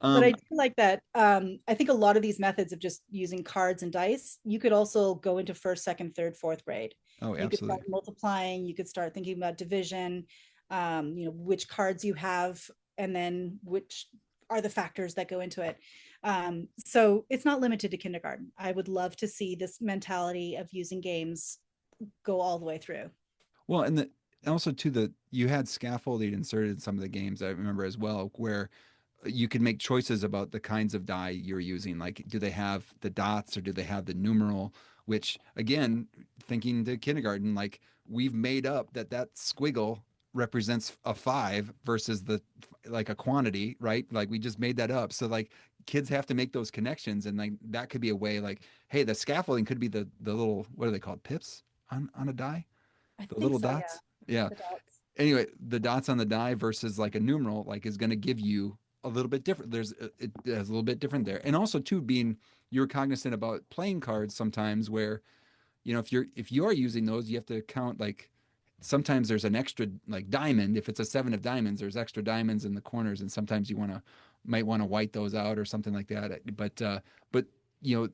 But I do like that. I think a lot of these methods of just using cards and dice, you could also go into first, second, third, fourth grade. Oh, absolutely. You could start multiplying. You could start thinking about division, which cards you have, and then which are the factors that go into it. So it's not limited to kindergarten. I would love to see this mentality of using games go all the way through. Well, and also too, you had scaffolding inserted in some of the games, I remember as well, where you can make choices about the kinds of die you're using. Like, do they have the dots or do they have the numeral? Which, again, thinking to kindergarten, like, we've made up that squiggle represents a 5 versus like a quantity, right? Like, we just made that up. So, like, kids have to make those connections, and like that could be a way. Like, hey, the scaffolding could be the little, what are they called, pips on a die? The little dots. Yeah. The dots. Anyway, the dots on the die versus like a numeral, like, is going to give you a little bit different. It has a little bit different there. And also too, you're cognizant about playing cards sometimes where, if you are using those, you have to count, like, sometimes there's an extra, like, diamond. If it's a 7 of diamonds, there's extra diamonds in the corners. And sometimes you might want to white those out or something like that. But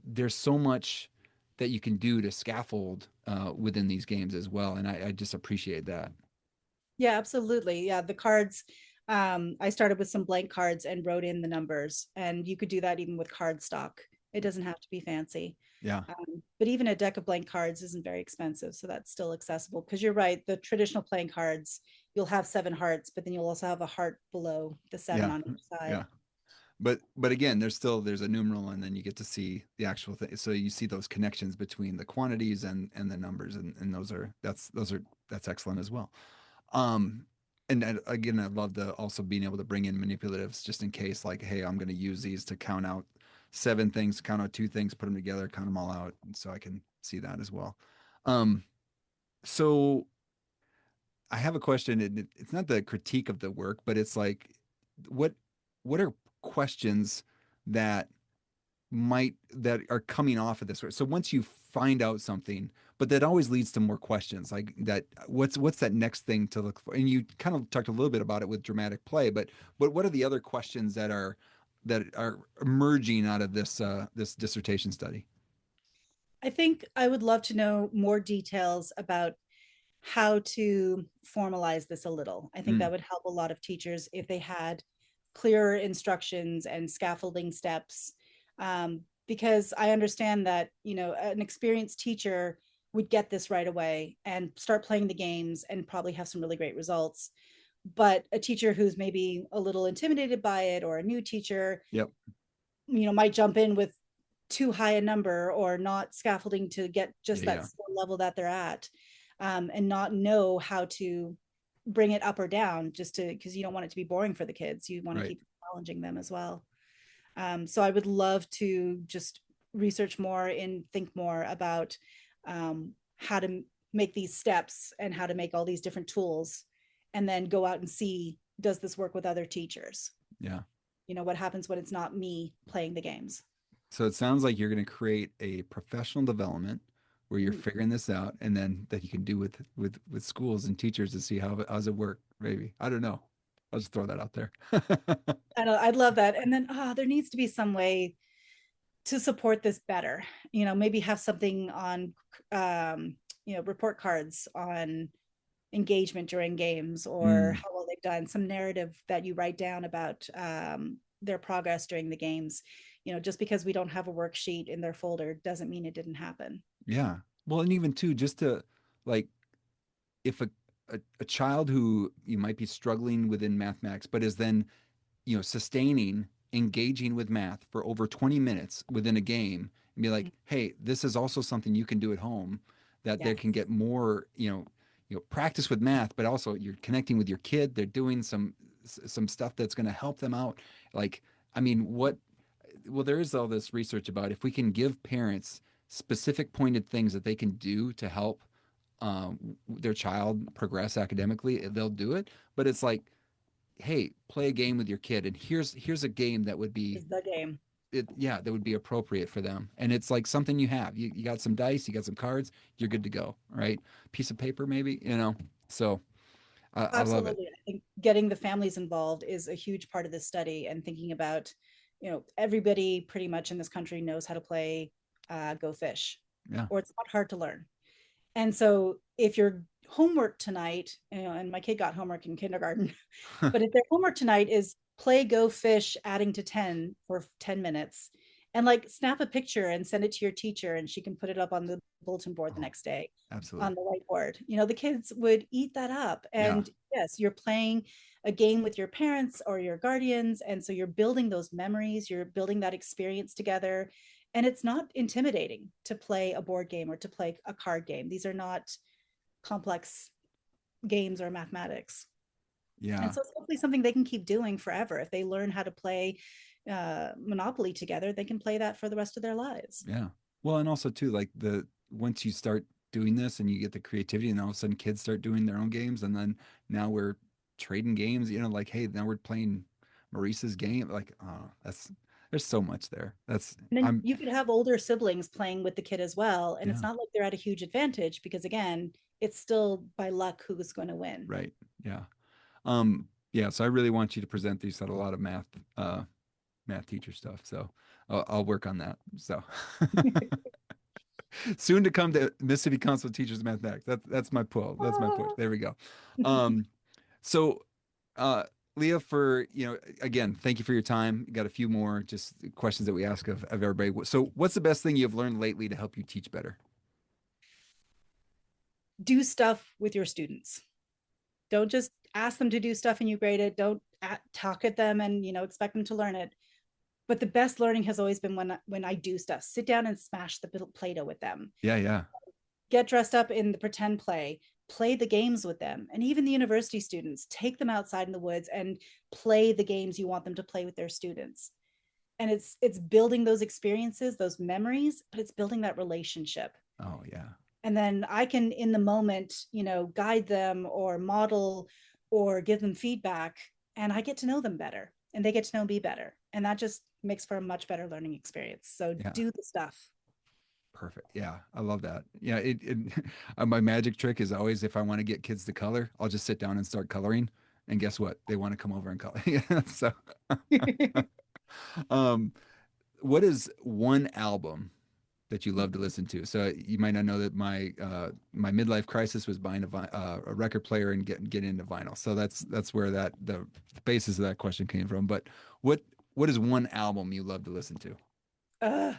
there's so much that you can do to scaffold within these games as well. And I just appreciate that. Yeah, absolutely. Yeah. The cards, I started with some blank cards and wrote in the numbers, and you could do that even with card stock. It doesn't have to be fancy. Yeah. But even a deck of blank cards isn't very expensive. So that's still accessible, because you're right. The traditional playing cards, you'll have 7 hearts, but then you'll also have a heart below the 7 on each side. Yeah. But again, there's a numeral, and then you get to see the actual thing. So you see those connections between the quantities and the numbers, and that's excellent as well. And again, I love also being able to bring in manipulatives just in case, like, hey, I'm going to use these to count out 7 things, count out 2 things, put them together, count them all out. And so I can see that as well. So I have a question. It's not the critique of the work, but it's like, what are questions that are coming off of this work? So once you find out something, but that always leads to more questions, like that, what's that next thing to look for? And you kind of talked a little bit about it with dramatic play, but what are the other questions that are emerging out of this dissertation study? I think I would love to know more details about how to formalize this a little. I think that would help a lot of teachers if they had clearer instructions and scaffolding steps. Because I understand that, an experienced teacher would get this right away and start playing the games and probably have some really great results. But a teacher who's maybe a little intimidated by it, or a new teacher, yep, might jump in with too high a number, or not scaffolding to get just that level that they're at, and not know how to bring it up or down, because you don't want it to be boring for the kids. You want to keep challenging them as well. So I would love to just research more and think more about how to make these steps and how to make all these different tools and then go out and see, does this work with other teachers? Yeah. What happens when it's not me playing the games? So it sounds like you're going to create a professional development where you're Mhm. figuring this out, and then that you can do with schools and teachers to see how's it work. Maybe I don't know. I'll just throw that out there. I'd love that. And then there needs to be some way to support this better. Maybe have something on, report cards on engagement during games, or Mm, how well they've done, some narrative that you write down about their progress during the games. Just because we don't have a worksheet in their folder doesn't mean it didn't happen. yeah. Well, and even too, just to like, if a child who you might be struggling within mathematics, but is then sustaining, engaging with math for over 20 minutes within a game, and be like, hey, this is also something you can do at home, that they can Yes. get more, practice with math, but also you're connecting with your kid. They're doing some stuff that's going to help them out. Like, I mean, well, there is all this research about if we can give parents specific pointed things that they can do to help their child progress academically, they'll do it. But it's like, hey, play a game with your kid, and here's a game that would be Is the game. yeah, that would be appropriate for them. And it's like something you have. You got some dice, you got some cards, you're good to go, right? Piece of paper, maybe, So I love it. Absolutely. I think getting the families involved is a huge part of this study, and thinking about, everybody pretty much in this country knows how to play Go Fish, Yeah. or it's not hard to learn. And so if your homework tonight, and my kid got homework in kindergarten, but if their homework tonight is play Go Fish adding to 10 for 10 minutes, and like snap a picture and send it to your teacher, and she can put it up on the bulletin board the Oh, next day absolutely. on the whiteboard, the kids would eat that up. Yeah. And yes, you're playing a game with your parents or your guardians. And so you're building those memories, you're building that experience together. And it's not intimidating to play a board game or to play a card game. These are not complex games or mathematics. And Yeah. so it's hopefully something they can keep doing forever. If they learn how to play Monopoly together, they can play that for the rest of their lives. Yeah. Well, and also too, like the once you start doing this and you get the creativity, and all of a sudden kids start doing their own games, and then now we're trading games, like, hey, now we're playing Maurice's game. Like, oh, that's there's so much there. That's And then I'm you could have older siblings playing with the kid as well. And it's Yeah, not like they're at a huge advantage, because again, it's still by luck who's going to win. right. Yeah. Yeah, so I really want you to present these at a lot of math teacher stuff. So I'll work on that. So soon to come to Mississippi Council of Teachers of Mathematics. That's my pull. That's my push. There we go. Um, so uh, Leah, for again, thank you for your time. You got a few more just questions that we ask of everybody. So what's the best thing you've learned lately to help you teach better? Do stuff with your students. Don't just ask them to do stuff and you grade it. Don't talk at them and expect them to learn it. But the best learning has always been when I do stuff. Sit down and smash the Play-Doh with them. Yeah, yeah. Get dressed up in the pretend play the games with them. And even the university students, take them outside in the woods and play the games you want them to play with their students. And it's building those experiences, those memories, but it's building that relationship. Oh, yeah. And then I can, in the moment, guide them or model or give them feedback, and I get to know them better and they get to know me better. And that just makes for a much better learning experience. So Yeah. do the stuff. Perfect. Yeah, I love that. Yeah, my magic trick is always, if I want to get kids to color, I'll just sit down and start coloring. And guess what? They want to come over and color. Yeah. So, um, what is one album that you love to listen to? So you might not know that my midlife crisis was buying a record player and getting into vinyl. So that's where the basis of that question came from. But what is one album you love to listen to? uh,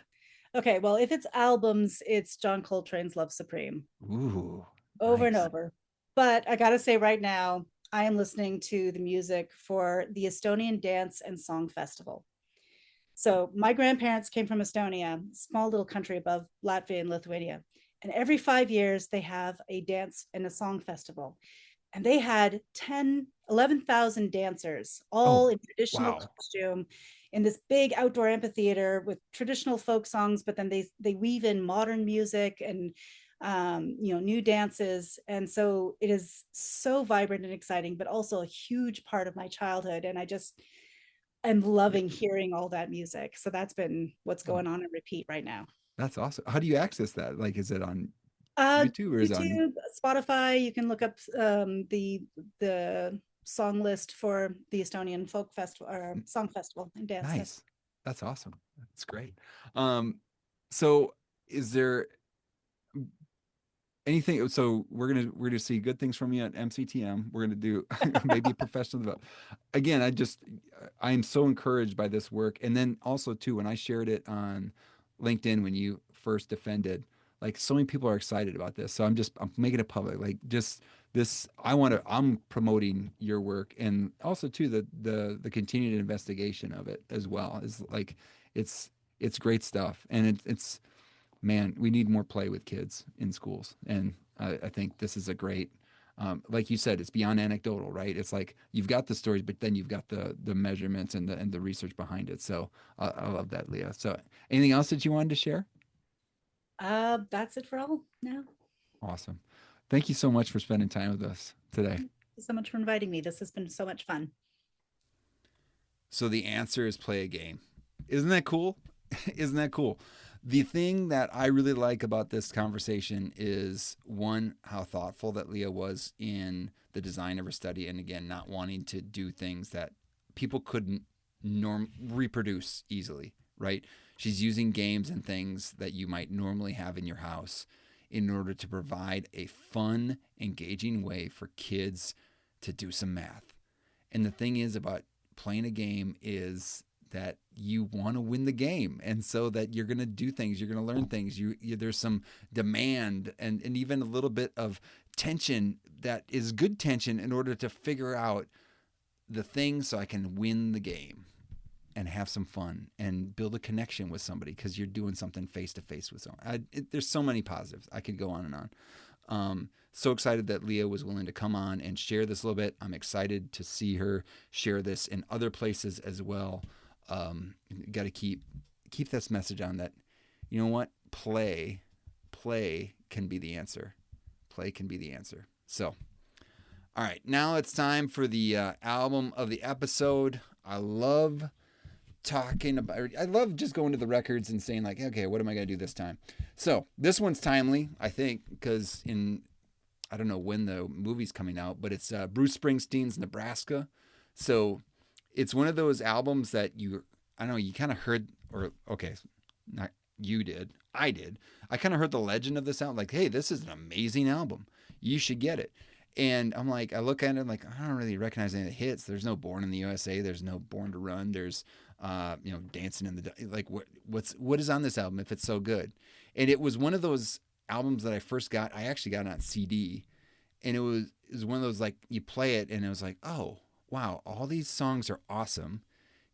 okay, well, if it's albums, it's John Coltrane's Love Supreme, Ooh, over and nice. over. But I gotta say, right now I am listening to the music for the Estonian Dance and Song Festival. So my grandparents came from Estonia, small little country above Latvia and Lithuania. And every 5 years, they have a dance and a song festival. And they had 11,000 dancers, Oh, all in traditional wow. costume, in this big outdoor amphitheater with traditional folk songs, but then they weave in modern music. And new dances. And so it is so vibrant and exciting, but also a huge part of my childhood. And I just am Yeah. loving hearing all that music. So that's been what's Oh, going on in repeat right now. that's awesome. How do you access that? Like, is it on Uh, YouTube or is it on? YouTube, Spotify, you can look up the song list for the Estonian Folk Festival or Song Festival and Dance Festival. Nice. That's awesome. That's great. Um, so is there anything? So we're gonna see good things from you at MCTM. We're gonna do maybe a professional development. Again, I am so encouraged by this work. And then also too, when I shared it on LinkedIn when you first defended, like so many people are excited about this. So I'm making it public. Like just this, I'm promoting your work and also too the continued investigation of it as well is like it's it's great stuff and it's man, we need more play with kids in schools. And I think this is a great, like you said, it's beyond anecdotal, right? It's like you've got the stories, but then you've got the measurements and the research behind it. So I love that, Leah. So anything else that you wanted to share? That's it for all now. Awesome. Thank you so much for spending time with us today. Thank you so much for inviting me. This has been so much fun. So the answer is play a game. Isn't that cool? Isn't that cool? The thing that I really like about this conversation is one, how thoughtful that Leah was in the design of her study. And again, not wanting to do things that people couldn't reproduce easily, right? She's using games and things that you might normally have in your house in order to provide a fun, engaging way for kids to do some math. And the thing is about playing a game is that you want to win the game and so that you're going to do things, you're going to learn things, there's some demand and even a little bit of tension that is good tension in order to figure out the thing so I can win the game and have some fun and build a connection with somebody because you're doing something face to face with someone. There's so many positives. I could go on and on. So excited that Leah was willing to come on and share this a little bit. I'm excited to see her share this in other places as well. Got to keep this message on that. You know what? Play can be the answer. Play can be the answer. So, all right, now it's time for the album of the episode. I love just going to the records and saying like, okay, what am I going to do this time? So this one's timely, I think, because I don't know when the movie's coming out, but it's Bruce Springsteen's Nebraska. So it's one of those albums that I don't know, you kind of heard, or okay, not you did, I did. I kind of heard the legend of this album, like, hey, this is an amazing album. You should get it. And I'm like, I look at it, I'm like, I don't really recognize any of the hits. There's no Born in the USA. There's no Born to Run. There's, Dancing in the, like, what is on this album if it's so good? And it was one of those albums that I actually got it on CD. And it was one of those, like, you play it and it was like, oh, wow, all these songs are awesome.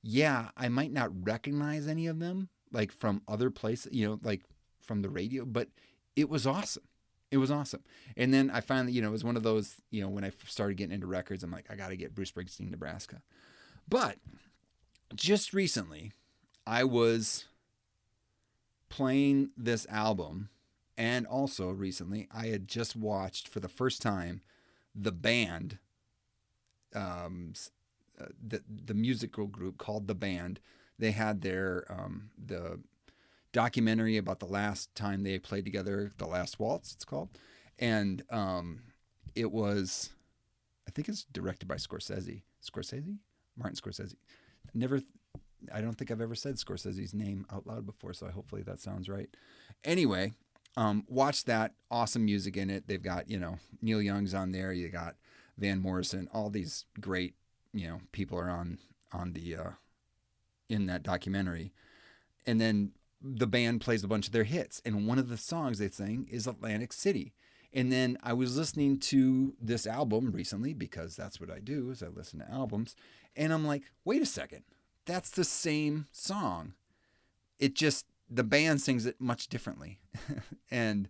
Yeah, I might not recognize any of them, like from other places, like from the radio, but it was awesome. It was awesome. And then I finally, it was one of those, when I started getting into records, I'm like, I got to get Bruce Springsteen, Nebraska. But just recently, I was playing this album. And also recently, I had just watched for the first time the band, the musical group called The Band. They had their the documentary about the last time they played together, The Last Waltz, it's called. And it was, I think it's directed by Scorsese. Martin Scorsese. I don't think I've ever said Scorsese's name out loud before, so hopefully that sounds right. Anyway, watch that. Awesome music in it. They've got, Neil Young's on there. You got Van Morrison. All these great, people are on the in that documentary. And then the band plays a bunch of their hits, and one of the songs they sing is Atlantic City. And then I was listening to this album recently because that's what I do is I listen to albums, and I'm like, wait a second, that's the same song. It just the band sings it much differently, and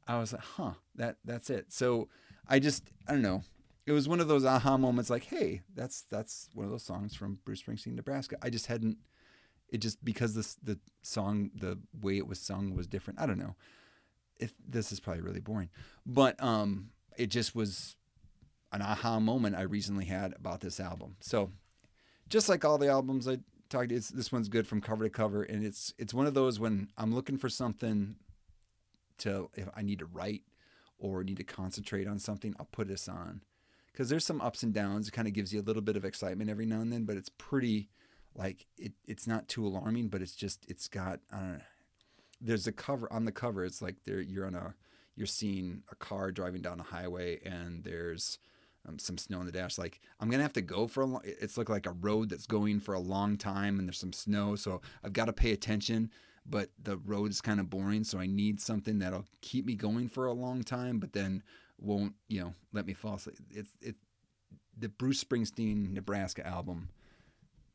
I was like, huh, that's it. So I don't know. It was one of those aha moments, like, hey, that's one of those songs from Bruce Springsteen, Nebraska. I just hadn't. It just because the song, the way it was sung was different. I don't know. this is probably really boring, but it just was an aha moment I recently had about this album. So just like all the albums I talked, this one's good from cover to cover, and it's one of those when I'm looking for something if I need to write or need to concentrate on something, I'll put this on, because there's some ups and downs. It kind of gives you a little bit of excitement every now and then, but it's pretty like it's not too alarming, but it's got, I don't know. There's a cover on the cover. It's like you're seeing a car driving down a highway, and there's some snow in the dash. Like, I'm gonna have to go for it's look like a road that's going for a long time, and there's some snow, so I've got to pay attention. But the road is kind of boring, so I need something that'll keep me going for a long time, but then won't let me fall asleep. It's the Bruce Springsteen Nebraska album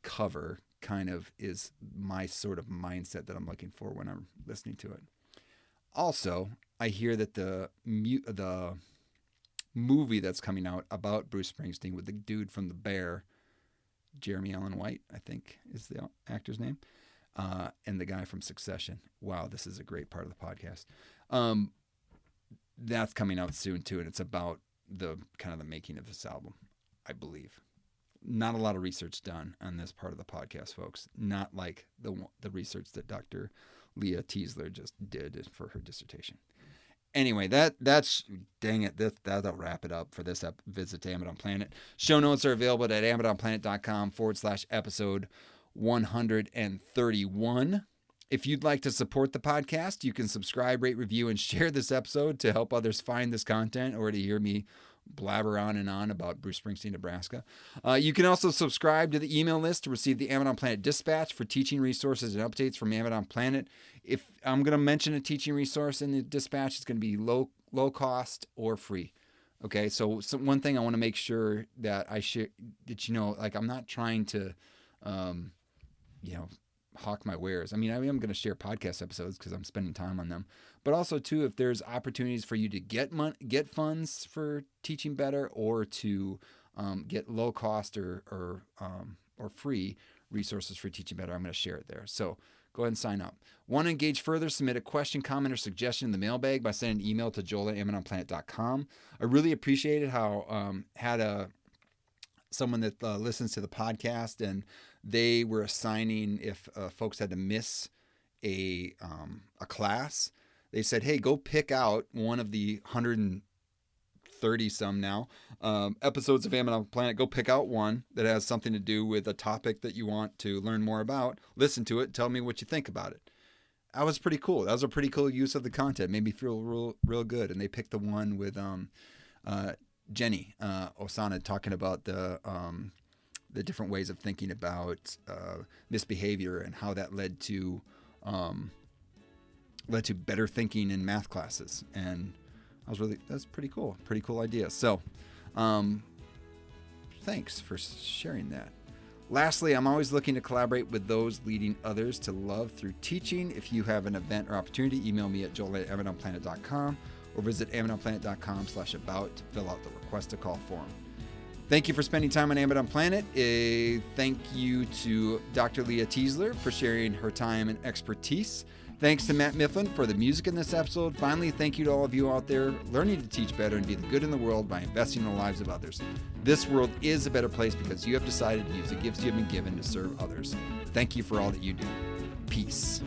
cover kind of is my sort of mindset that I'm looking for when I'm listening to it. Also, I hear that the movie that's coming out about Bruce Springsteen with the dude from The Bear, Jeremy Allen White, I think is the actor's name, and the guy from Succession. Wow, this is a great part of the podcast. That's coming out soon too, and it's about the kind of the making of this album, I believe. Not a lot of research done on this part of the podcast, folks. Not like the research that Dr. Leah Tiisler just did for her dissertation. Anyway, that's dang it. That'll wrap it up for this visit to Amidon Planet. Show notes are available at amidonplanet.com/episode 131. If you'd like to support the podcast, you can subscribe, rate, review, and share this episode to help others find this content or to hear me blabber on and on about Bruce Springsteen, Nebraska. You can also subscribe to the email list to receive the Amidon Planet Dispatch for teaching resources and updates from Amidon Planet. If I'm going to mention a teaching resource in the dispatch, it's going to be low cost or free. Okay, so one thing I want to make sure that I share, that like I'm not trying to, hawk my wares. I mean, I am going to share podcast episodes because I'm spending time on them. But also, too, if there's opportunities for you to get funds for teaching better, or to get low cost or free resources for teaching better, I'm going to share it there. So go ahead and sign up. Want to engage further? Submit a question, comment, or suggestion in the mailbag by sending an email to joel@amidonplanet.com. I really appreciated how had someone that listens to the podcast, and they were assigning if folks had to miss a class. They said, hey, go pick out one of the 130 some now episodes of Amidon Planet. Go pick out one that has something to do with a topic that you want to learn more about. Listen to it. Tell me what you think about it. That was pretty cool. That was a pretty cool use of the content. Made me feel real good. And they picked the one with Jenny Osana talking about the different ways of thinking about misbehavior and how that led to better thinking in math classes. And that's pretty cool. Pretty cool idea. So thanks for sharing that. Lastly, I'm always looking to collaborate with those leading others to love through teaching. If you have an event or opportunity, email me at joel@amidonplanet.com or visit amidonplanet.com/about to fill out the request a call form. Thank you for spending time on Amidon Planet. Thank you to Dr. Leah Tiisler for sharing her time and expertise. Thanks to Matt Mifflin for the music in this episode. Finally, thank you to all of you out there learning to teach better and be the good in the world by investing in the lives of others. This world is a better place because you have decided to use the gifts you have been given to serve others. Thank you for all that you do. Peace.